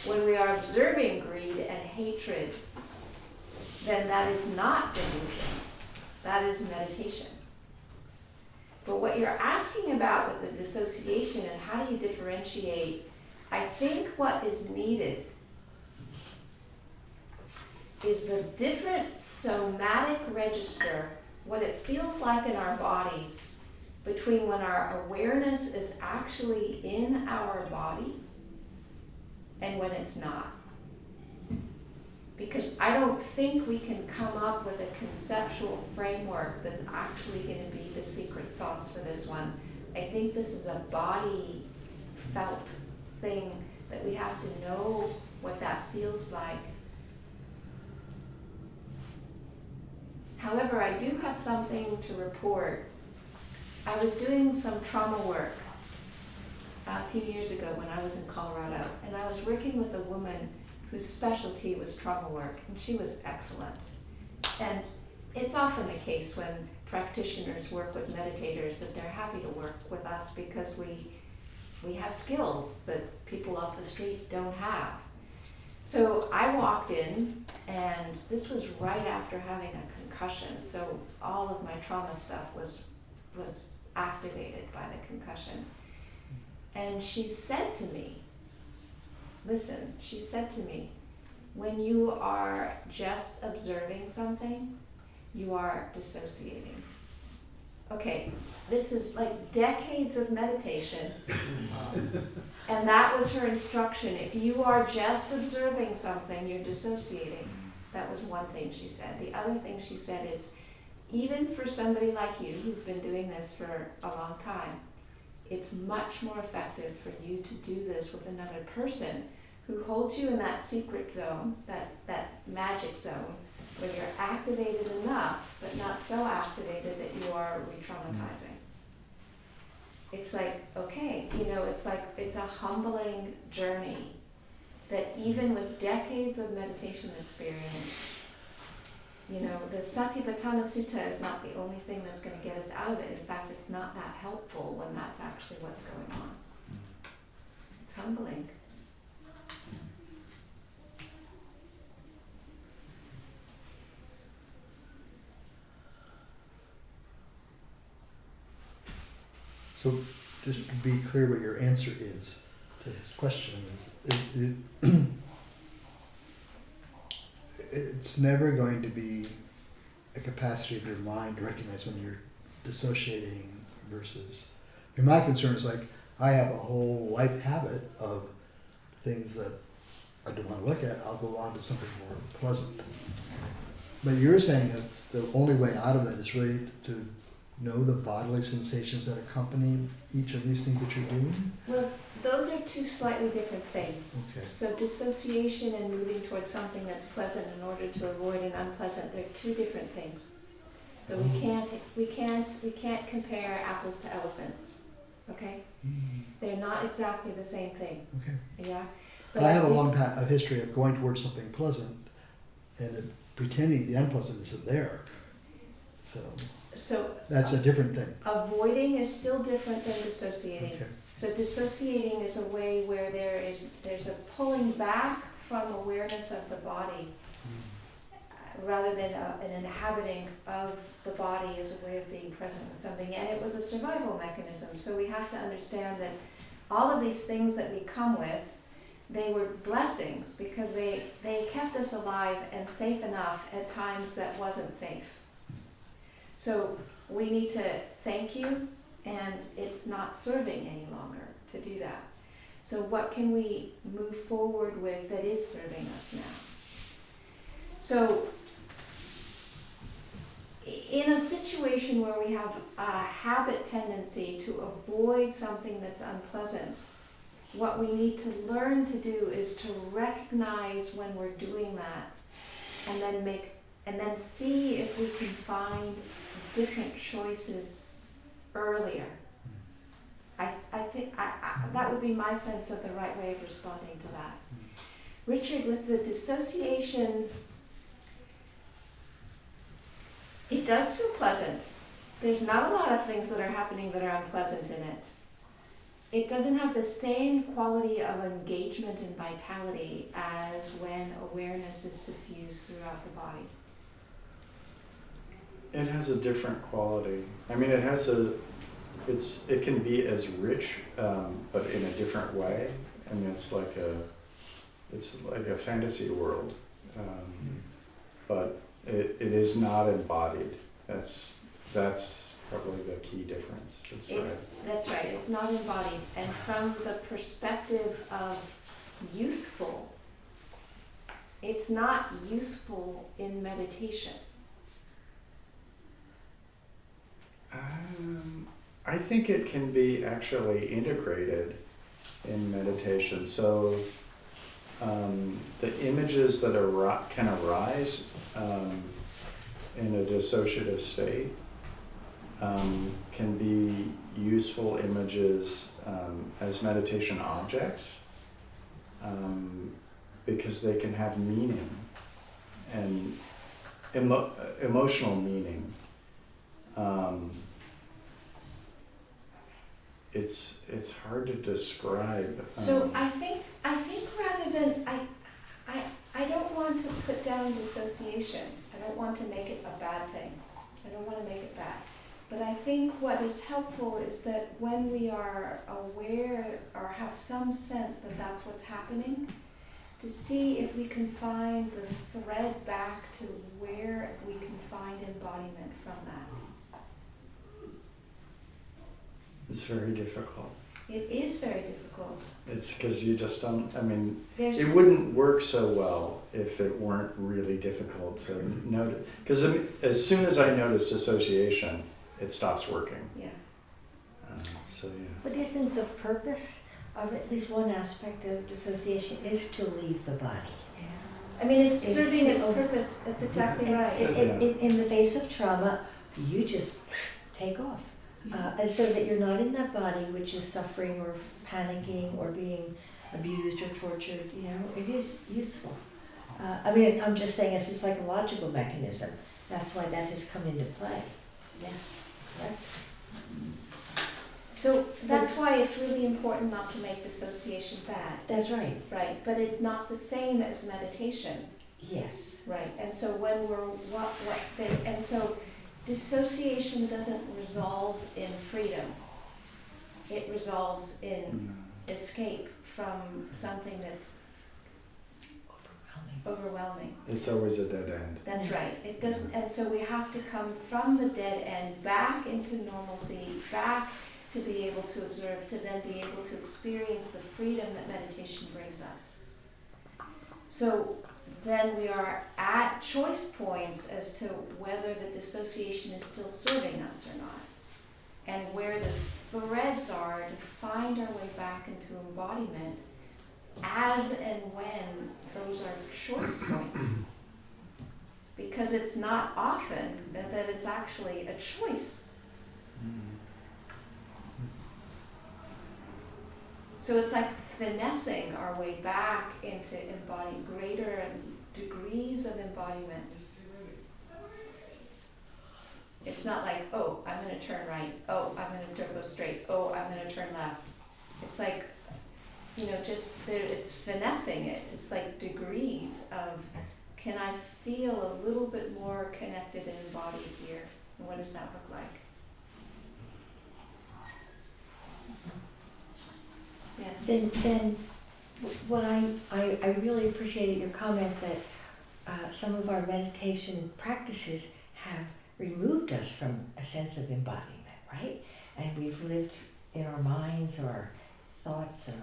When we are observing greed and hatred, then that is not delusion. That is meditation. But what you're asking about with the dissociation and how do you differentiate, I think what is needed is the different somatic register, what it feels like in our bodies, between when our awareness is actually in our body and when it's not. Because I don't think we can come up with a conceptual framework that's actually going to be the secret sauce for this one. I think this is a body felt thing that we have to know what that feels like. However, I do have something to report. I was doing some trauma work a few years ago when I was in Colorado, and I was working with a woman whose specialty was trauma work, and she was excellent. And it's often the case when practitioners work with meditators that they're happy to work with us because we have skills that people off the street don't have. So I walked in, and this was right after having a concussion, so all of my trauma stuff was activated by the concussion. And she said to me, listen, she said to me, when you are just observing something, you are dissociating. Okay, this is like decades of meditation. And that was her instruction. If you are just observing something, you're dissociating. That was one thing she said. The other thing she said is, even for somebody like you who's been doing this for a long time, it's much more effective for you to do this with another person who holds you in that secret zone, that magic zone, where you're activated enough, but not so activated that you are re-traumatizing. It's like, okay, it's a humbling journey that even with decades of meditation experience, the Satipatthana Sutta is not the only thing that's going to get us out of it. In fact, it's not that helpful when that's actually what's going on. It's humbling. So just to be clear what your answer is to his question, it's never going to be a capacity of your mind to recognize when you're dissociating versus, my concern is like, I have a whole life habit of things that I don't want to look at, I'll go on to something more pleasant. But you're saying it's the only way out of that is really to know the bodily sensations that accompany each of these things that you're doing? Well, those are two slightly different things. Okay. So dissociation and moving towards something that's pleasant in order to avoid an unpleasant, they're two different things. So we can't compare apples to elephants. Okay? They're not exactly the same thing. Okay. Yeah. But I have a history of going towards something pleasant and pretending the unpleasantness is there. So that's a different thing. Avoiding is still different than dissociating. Okay. So dissociating is a way where there's a pulling back from awareness of the body rather than an inhabiting of the body as a way of being present with something. And it was a survival mechanism. So we have to understand that all of these things that we come with, they were blessings because they kept us alive and safe enough at times that wasn't safe. So we need to thank you, and it's not serving any longer to do that. So what can we move forward with that is serving us now? So in a situation where we have a habit tendency to avoid something that's unpleasant, what we need to learn to do is to recognize when we're doing that, and then see if we can find different choices earlier. I think that would be my sense of the right way of responding to that. Richard, with the dissociation, it does feel pleasant. There's not a lot of things that are happening that are unpleasant in it. It doesn't have the same quality of engagement and vitality as when awareness is suffused throughout the body. It has a different quality. I mean, it can be as rich, but in a different way. I mean, it's like a fantasy world, but it is not embodied. That's probably the key difference. That's right. It's not embodied, and from the perspective of useful, it's not useful in meditation. I think it can be actually integrated in meditation. So the images that can arise in a dissociative state can be useful images as meditation objects because they can have meaning and emotional meaning. It's hard to describe. So I think rather than I don't want to put down dissociation. I don't want to make it a bad thing. I don't want to make it bad. But I think what is helpful is that when we are aware or have some sense that that's what's happening, to see if we can find the thread back to where we can find embodiment from that. It's very difficult. It is very difficult. It's because you just don't, I mean, There's it wouldn't work so well if it weren't really difficult to notice. Because as soon as I notice dissociation, it stops working. Yeah. So yeah. But isn't the purpose of at least one aspect of dissociation is to leave the body? I mean, it's It's serving to its over- purpose. That's exactly right. In the face of trauma, you just take off. And so that you're not in that body which is suffering or panicking or being abused or tortured, it is useful. I mean, I'm just saying as a psychological mechanism, that's why that has come into play. Yes, correct? So that's why it's really important not to make dissociation bad. That's right, Right, but it's not the same as meditation. yes. Right, and so when and so dissociation doesn't resolve in freedom. It resolves in escape from something that's overwhelming. It's always a dead end. That's right. It doesn't, and so we have to come from the dead end back into normalcy, back to be able to observe, to then be able to experience the freedom that meditation brings us. So then we are at choice points as to whether the dissociation is still serving us or not, and where the threads are to find our way back into embodiment as and when those are choice points. Because it's not often that it's actually a choice. So it's like finessing our way back into embodying greater degrees of embodiment. It's not like, oh, I'm going to turn right. Oh, I'm going to go straight. Oh, I'm going to turn left. It's like, just there. It's finessing it. It's like degrees of, can I feel a little bit more connected and embodied here? And what does that look like? Yes. Then what I really appreciated your comment that some of our meditation practices have removed us from a sense of embodiment, right? And we've lived in our minds or our thoughts and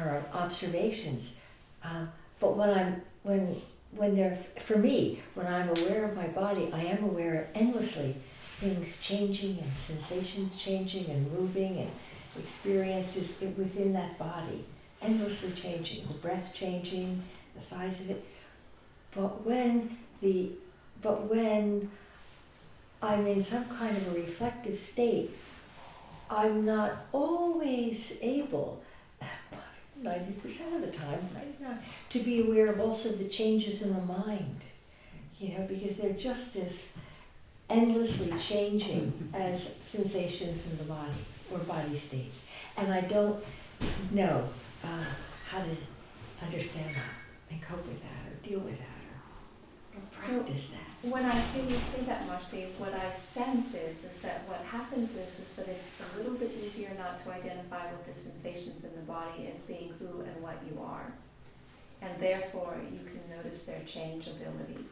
our observations. But when they're, for me, when I'm aware of my body, I am aware of endlessly things changing and sensations changing and moving experiences within that body, endlessly changing, the breath changing, the size of it. But when I'm in some kind of a reflective state, I'm not always able, 90% of the time, to be aware of also the changes in the mind, because they're just as endlessly changing as sensations in the body or body states. And I don't know how to understand that and cope with that or deal with that or practice that. When I hear you say that, Marcy, what I sense is that what happens is that it's a little bit easier not to identify with the sensations in the body as being who and what you are. And therefore, you can notice their changeability.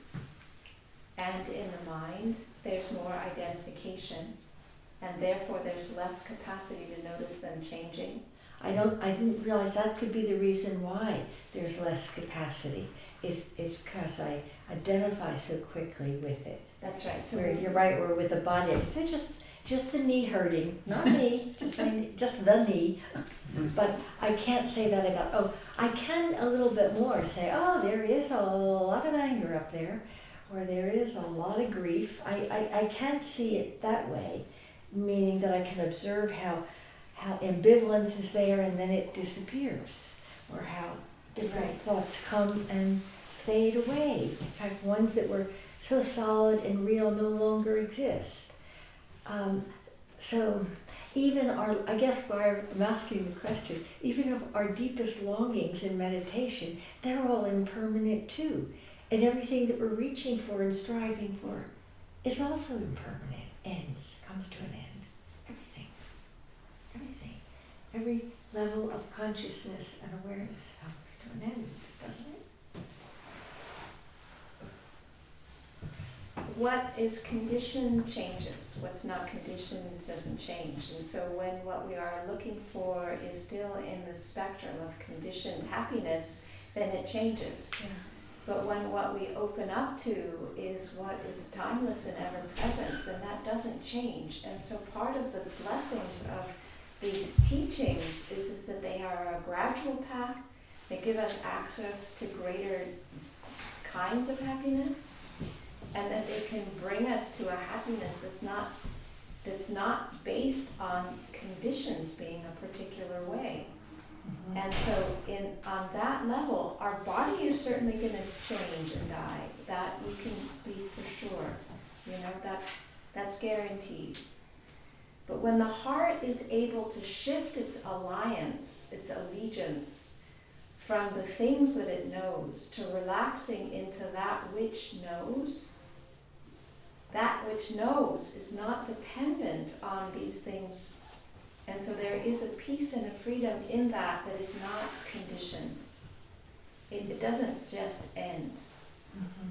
And in the mind, there's more identification, and therefore there's less capacity to notice them changing. I didn't realize that could be the reason why there's less capacity. It's because I identify so quickly with it. That's right. So Where you're right, or with the body. So just the knee hurting, not me, just the knee. But I can't say that about, I can a little bit more say, there is a lot of anger up there, or there is a lot of grief. I can see it that way, meaning that I can observe how ambivalence is there and then it disappears, or how different thoughts come and fade away. In fact, ones that were so solid and real no longer exist. So even I guess why I'm asking the question, even of our deepest longings in meditation, they're all impermanent too. And everything that we're reaching for and striving for is also impermanent, ends, comes to an end. Everything. Every level of consciousness and awareness comes to an end, doesn't it? what is conditioned changes. What's not conditioned doesn't change. And so when what we are looking for is still in the spectrum of conditioned happiness, then it changes. Yeah. But when what we open up to is what is timeless and ever present, then that doesn't change. And so part of the blessings of these teachings is that they are a gradual path. They give us access to greater kinds of happiness, and that they can bring us to a happiness that's not based on conditions being a particular way. Mm-hmm. And so on that level, our body is certainly going to change and die. That we can be for sure. You know, that's guaranteed. But when the heart is able to shift its alliance, its allegiance, from the things that it knows to relaxing into that which knows is not dependent on these things. And so there is a peace and a freedom in that is not conditioned. It doesn't just end. Mm-hmm.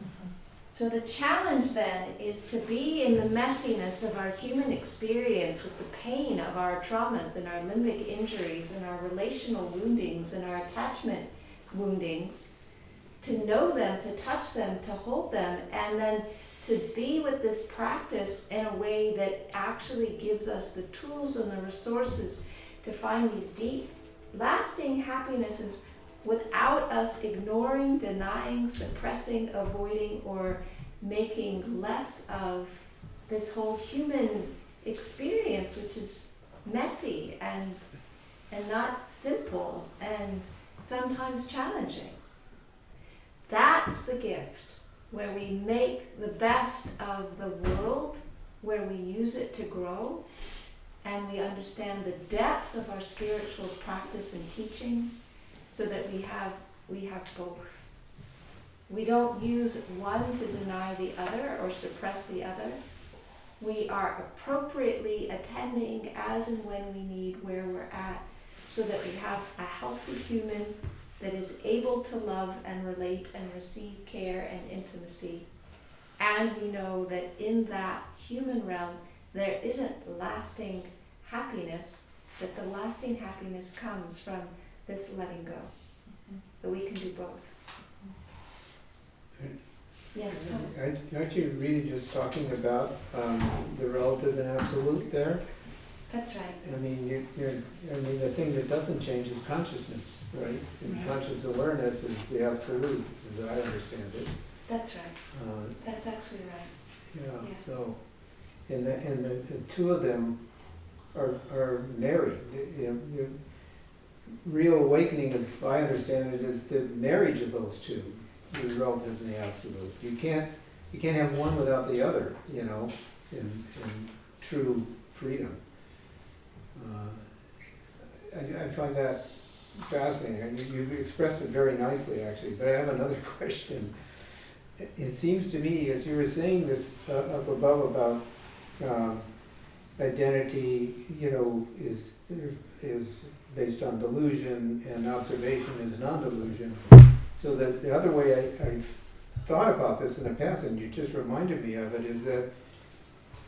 Mm-hmm. So the challenge then is to be in the messiness of our human experience with the pain of our traumas and our limbic injuries and our relational woundings and our attachment woundings, to know them, to touch them, to hold them, and then to be with this practice in a way that actually gives us the tools and the resources to find these deep, lasting happinesses without us ignoring, denying, suppressing, avoiding, or making less of this whole human experience, which is messy and not simple and sometimes challenging. That's the gift, where we make the best of the world, where we use it to grow, and we understand the depth of our spiritual practice and teachings, so that we have both. We don't use one to deny the other or suppress the other. We are appropriately attending as and when we need, where we're at, so that we have a healthy human that is able to love and relate and receive care and intimacy. And we know that in that human realm, there isn't lasting happiness, that the lasting happiness comes from this letting go. Mm-hmm. That we can do both. Mm-hmm. Yes, Tom? Aren't you really just talking about the relative and absolute there? That's right. I mean, the thing that doesn't change is consciousness, right? And Right. conscious awareness is the absolute, as I understand it. That's right. That's actually right. Yeah, Yeah. so, and the two of them are married. Real awakening, as I understand it, is the marriage of those two, the relative and the absolute. You can't have one without the other, in true freedom. I find that fascinating. You expressed it very nicely, actually. But I have another question. It seems to me, as you were saying this up above about identity, is based on delusion, and observation is non-delusion. So that the other way I thought about this in the past, and you just reminded me of it, is that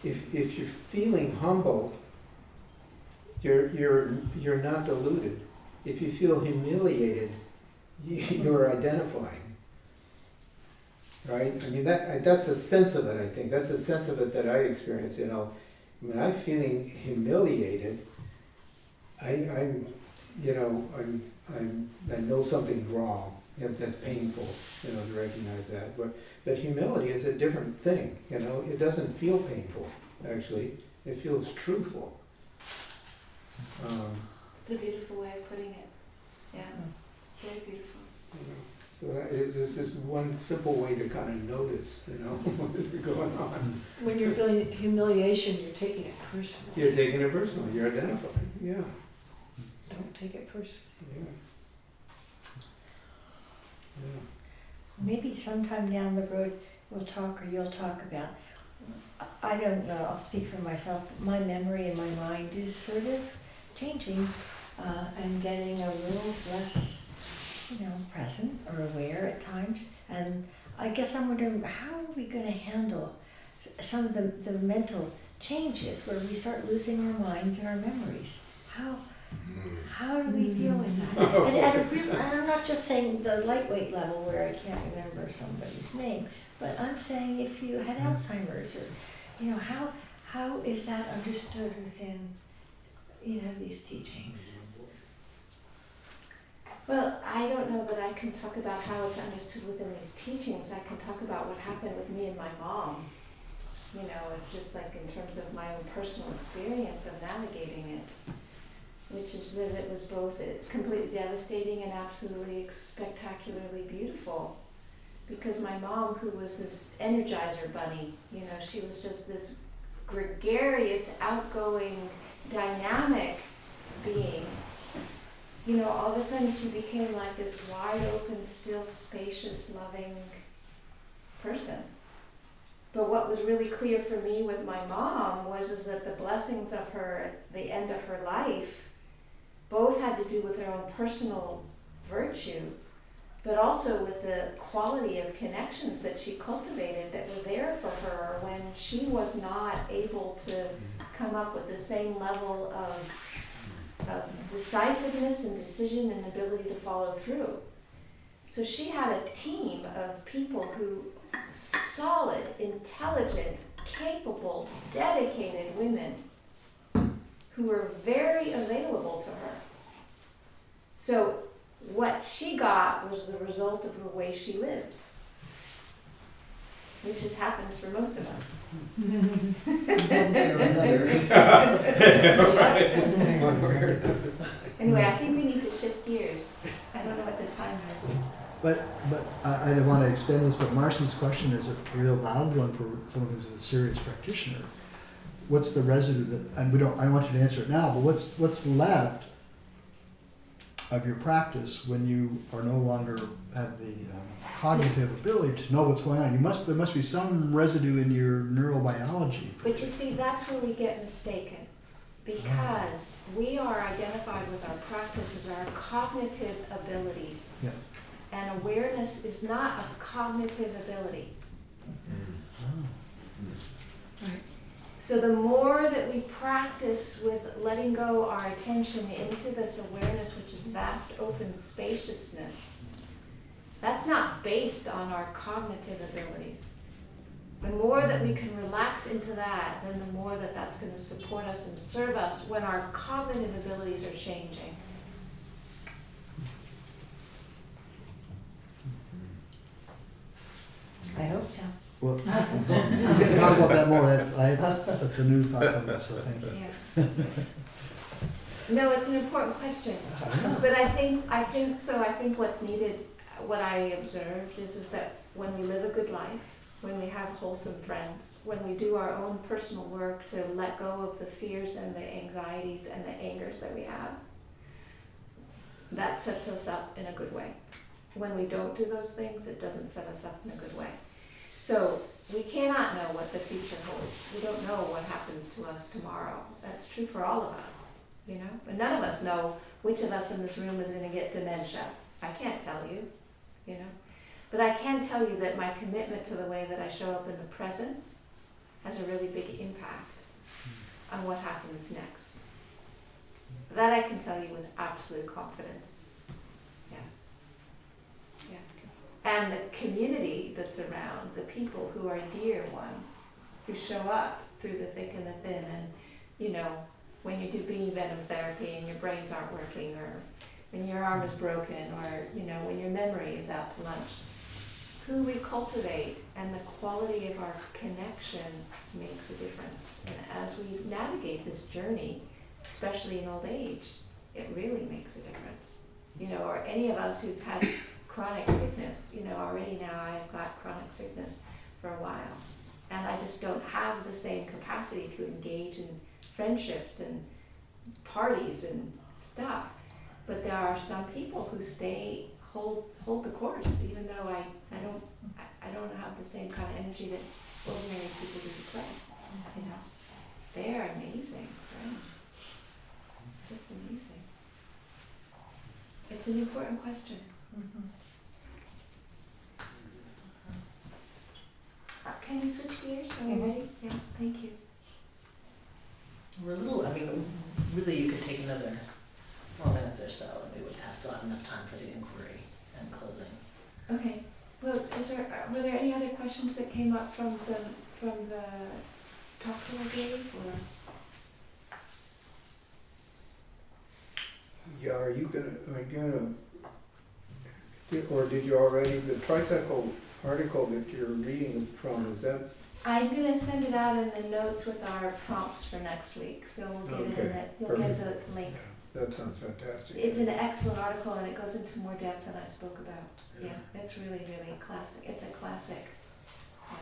if you're feeling humble, you're not deluded. If you feel humiliated, you're identifying. Right? I mean, that's a sense of it, I think. That's a sense of it that I experience, When I'm feeling humiliated, I know something's wrong. That's painful, to recognize that. But humility is a different thing, It doesn't feel painful, actually. It feels truthful. It's a beautiful way of putting it. Yeah, very beautiful. So this is one simple way to kind of notice, what is going on. When you're feeling humiliation, you're taking it personally. You're taking it personally. You're identifying. Yeah. Don't take it personally. Yeah. Yeah. Maybe sometime down the road we'll talk, or you'll talk about, I don't know, I'll speak for myself, but my memory and my mind is sort of changing and getting a little less, present or aware at times. And I guess I'm wondering, how are we going to handle some of the mental changes where we start losing our minds and our memories? How do we deal with that? And I'm not just saying the lightweight level where I can't remember somebody's name, but I'm saying if you had Alzheimer's, or how is that understood within these teachings? Well, I don't know that I can talk about how it's understood within these teachings. I can talk about what happened with me and my mom, just like in terms of my own personal experience of navigating it, which is that it was both completely devastating and absolutely spectacularly beautiful. Because my mom, who was this energizer bunny, she was just this gregarious, outgoing, dynamic being. All of a sudden she became like this wide open, still spacious, loving person. But what was really clear for me with my mom was that the blessings of her at the end of her life both had to do with her own personal virtue, but also with the quality of connections that she cultivated that were there for her when she was not able to come up with the same level of decisiveness and decision and ability to follow through. So she had a team of people who, solid, intelligent, capable, dedicated women who were very available to her. So what she got was the result of the way she lived, which just happens for most of us. Anyway, I think we need to shift gears. I don't know what the time is. But I don't want to extend this, but Marcy's question is a real valid one for someone who's a serious practitioner. What's the residue that, and I want you to answer it now, but what's left of your practice when you are no longer have the cognitive ability to know what's going on? There must be some residue in your neurobiology. But you see, that's where we get mistaken. Because we are identified with our practice as our cognitive abilities. Yeah. And awareness is not a cognitive ability. Right. So the more that we practice with letting go our attention into this awareness, which is vast open spaciousness, that's not based on our cognitive abilities. The more that we can relax into that, then the more that that's going to support us and serve us when our cognitive abilities are changing. I hope so. Well, we can talk about that more. That's a new thought on this, so thank you. Yeah. No, it's an important question. But I think what's needed, what I observed is that when we live a good life, when we have wholesome friends, when we do our own personal work to let go of the fears and the anxieties and the angers that we have, that sets us up in a good way. When we don't do those things, it doesn't set us up in a good way. So we cannot know what the future holds. We don't know what happens to us tomorrow. That's true for all of us, you know? But none of us know which of us in this room is going to get dementia. I can't tell you, you know? But I can tell you that my commitment to the way that I show up in the present has a really big impact on what happens next. That I can tell you with absolute confidence. Yeah. Yeah. And the community that's around, the people who are dear ones, who show up through the thick and the thin, and, you know, when you do beam venom therapy and your brains aren't working, or when your arm is broken, or, you know, when your memory is out to lunch. Who we cultivate and the quality of our connection makes a difference. And as we navigate this journey, especially in old age, it really makes a difference. You know, or any of us who've had chronic sickness, you know, already now I've got chronic sickness for a while. And I just don't have the same capacity to engage in friendships and parties and stuff. But there are some people who hold the course, even though I don't have the same kind of energy that ordinary people do to play. You know, they are amazing friends, just amazing. It's an important question. Can we switch gears? Are we ready? Yeah, thank you. We're a little, really you could take another 4 minutes or so, and we would still have enough time for the inquiry and closing. Okay. Well, were there any other questions that came up from the talk that I gave, or? Yeah, are you gonna, or did you already, the tricycle article that you're reading from, is that? I'm gonna send it out in the notes with our prompts for next week, so we'll get it in it. You'll get the link. That sounds fantastic. It's an excellent article, and it goes into more depth than I spoke about. Yeah, it's really, really classic. It's a classic. Yeah.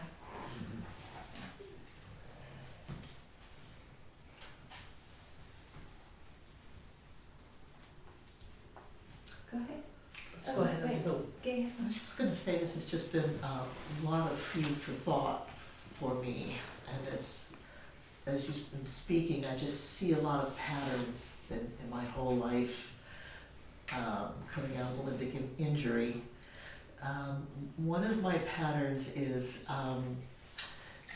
Go ahead. Let's go ahead and Wait. vote. Go ahead. I was just gonna say, this has just been a lot of food for thought for me, and it's, as you've been speaking, I just see a lot of patterns in my whole life, coming out of the limbic injury. One of my patterns is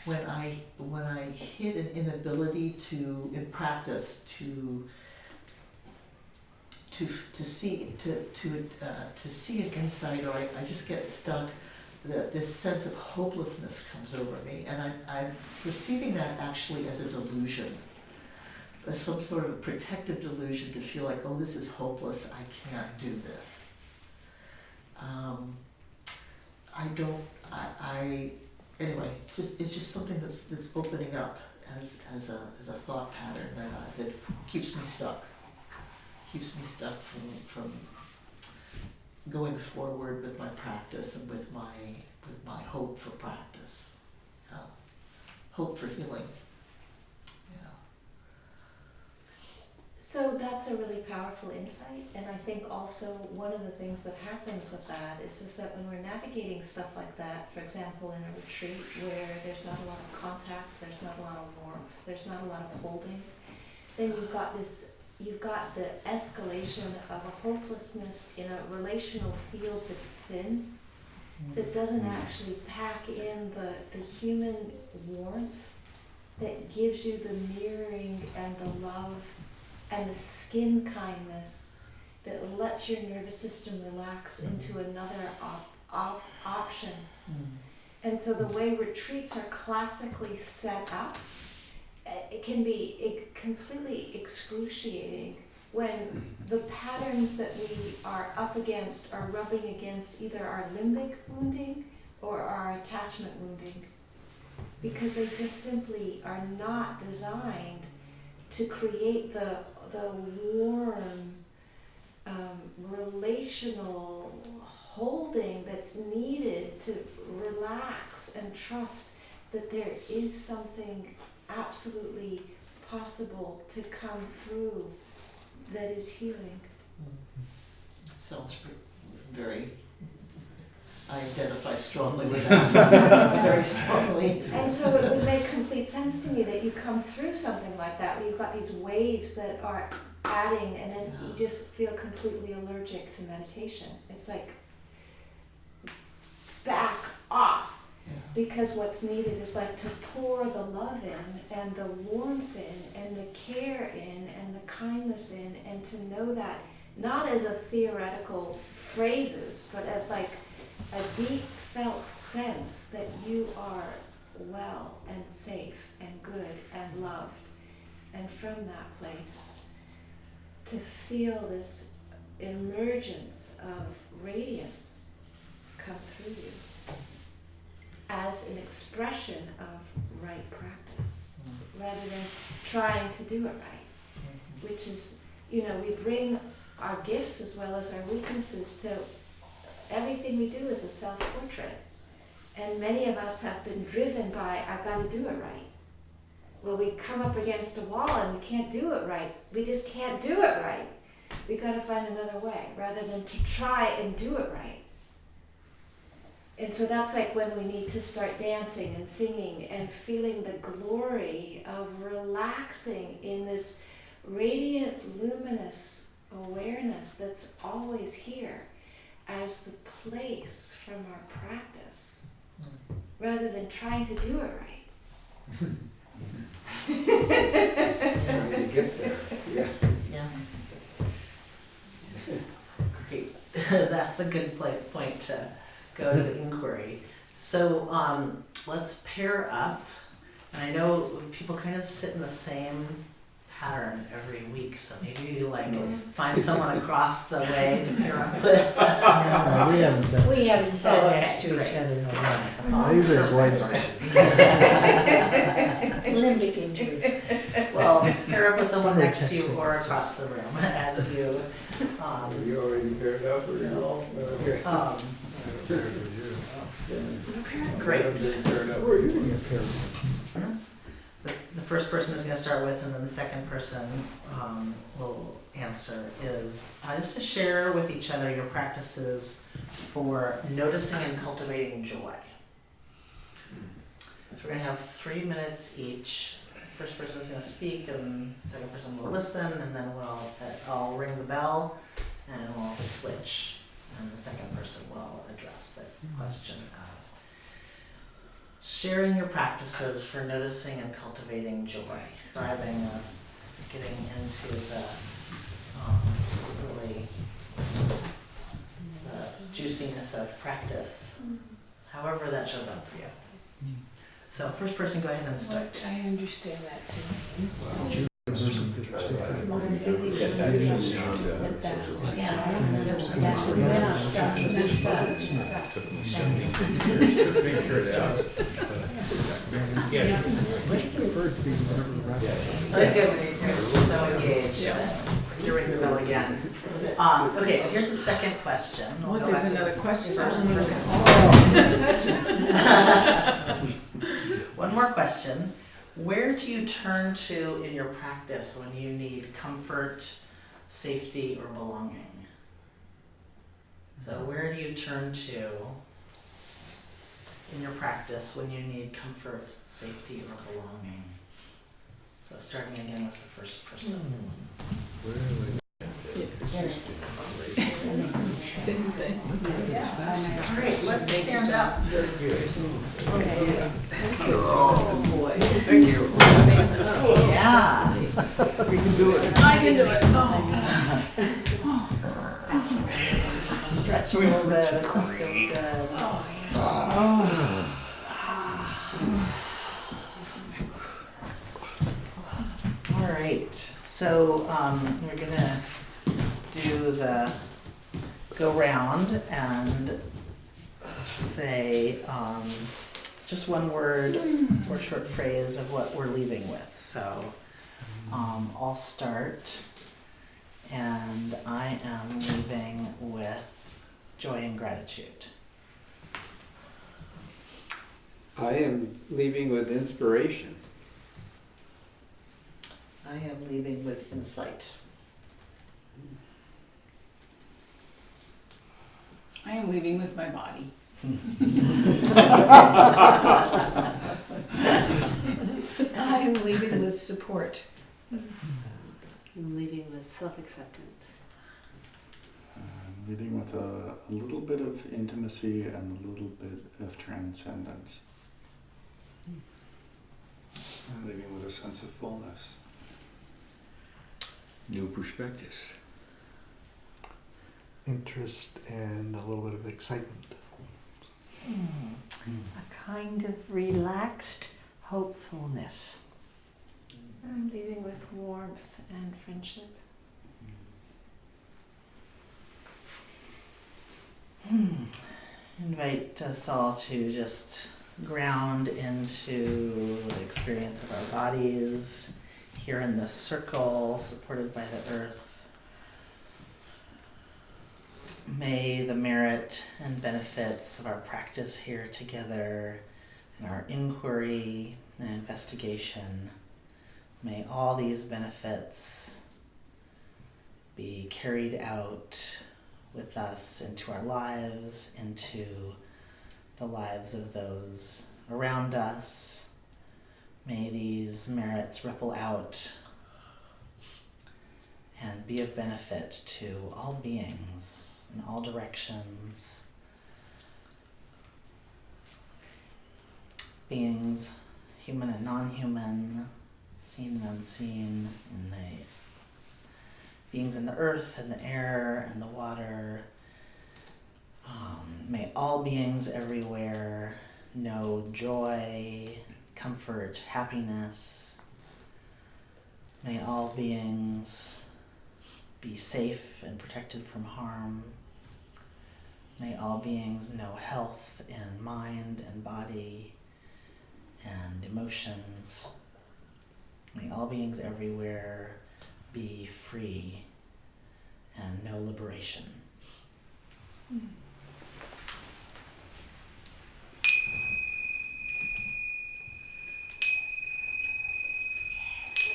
when I hit an inability to, in practice, to see an insight, or I just get stuck, this sense of hopelessness comes over me, and I'm perceiving that actually as a delusion, as some sort of protective delusion to feel like, oh, this is hopeless, I can't do this. Anyway, it's just something that's opening up as a thought pattern that keeps me stuck. Keeps me stuck from going forward with my practice and with my hope for practice, hope for healing. Yeah. So that's a really powerful insight, and I think also one of the things that happens with that is that when we're navigating stuff like that, for example in a retreat where there's not a lot of contact, there's not a lot of warmth, there's not a lot of holding, then you've got the escalation of a hopelessness in a relational field that's thin, that doesn't actually pack in the human warmth that gives you the mirroring and the love and the skin kindness that lets your nervous system relax into another option. And so the way retreats are classically set up, it can be completely excruciating when the patterns that we are up against are rubbing against either our limbic wounding or our attachment wounding, because they just simply are not designed to create the warm relational holding that's needed to relax and trust that there is something absolutely possible to come through that is healing. It sounds very, I identify strongly with that, very strongly. And so it would make complete sense to me that you come through something like that, where you've got these waves that are adding, and then you just feel completely allergic to meditation. It's like, back off. Because what's needed is like to pour the love in and the warmth in and the care in and the kindness in, and to know that not as a theoretical phrases, but as like a deep felt sense that you are well and safe and good and loved. And from that place to feel this emergence of radiance come through you as an expression of right practice, rather than trying to do it right, which is, we bring our gifts as well as our weaknesses to everything we do as a self-portrait. And many of us have been driven by, I've got to do it right. Well, we come up against a wall and we can't do it right. We just can't do it right. We've got to find another way, rather than to try and do it right. And so that's like when we need to start dancing and singing and feeling the glory of relaxing in this radiant, luminous awareness that's always here as the place from our practice, rather than trying to do it right. Trying to get there, yeah. Great. That's a good point to go to the inquiry. So let's pair up. And I know people kind of sit in the same pattern every week, so maybe you find someone across the way to pair up with. We haven't sat Oh, okay, next to great. each other in a while. I usually avoid motion. Limbic injury. Well, pair up with someone next to you or across the room as you. Are you already paired up or? No. Okay. Great. We're using a pair. The first person is going to start with, and then the second person will answer, is just to share with each other your practices for noticing and cultivating joy. So we're going to have 3 minutes each. The first person is going to speak, and the second person will listen, and then I'll ring the bell, and we'll switch, and the second person will address the question of sharing your practices for noticing and cultivating joy, driving, getting into the really the juiciness of practice, however that shows up for you. So first person, go ahead and start. I understand that too. That's good. You're so engaged. You're ringing the bell again. Okay, so here's the second question. We'll go There's back to another question. first person. One more question. Where do you turn to in your practice when you need comfort, safety, or belonging? So where do you turn to in your practice when you need comfort, safety, or belonging? So starting again with the first person. Same thing. Great, let's stand up. Oh, boy. Thank you. Yeah. We can do it. I can do it. Oh. Stretch a little bit. It feels good. All right, so we're gonna do the go round and say just one word or short phrase of what we're leaving with. So I'll start, and I am leaving with joy and gratitude. I am leaving with inspiration. I am leaving with insight. I am leaving with my body. I am leaving with support. I'm leaving with self-acceptance. Leading with a little bit of intimacy and a little bit of transcendence. I'm leaving with a sense of fullness. New perspectives. Interest and a little bit of excitement. A kind of relaxed hopefulness. I'm leaving with warmth and friendship. Invite us all to just ground into the experience of our bodies here in this circle supported by the earth. May the merit and benefits of our practice here together and our inquiry and investigation, may all these benefits be carried out with us into our lives, into the lives of those around us. May these merits ripple out and be of benefit to all beings in all directions. Beings, human and non-human, seen and unseen, in the beings in the earth and the air and the water. May all beings everywhere know joy, comfort, happiness. May all beings be safe and protected from harm. May all beings know health in mind and body and emotions. May all beings everywhere be free and know liberation.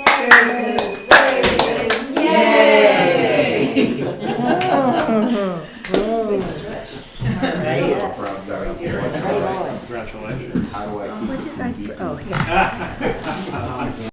Very good. Very good. Yay! Big stretch. Right. Congratulations. How do I keep What did I? Oh, yeah.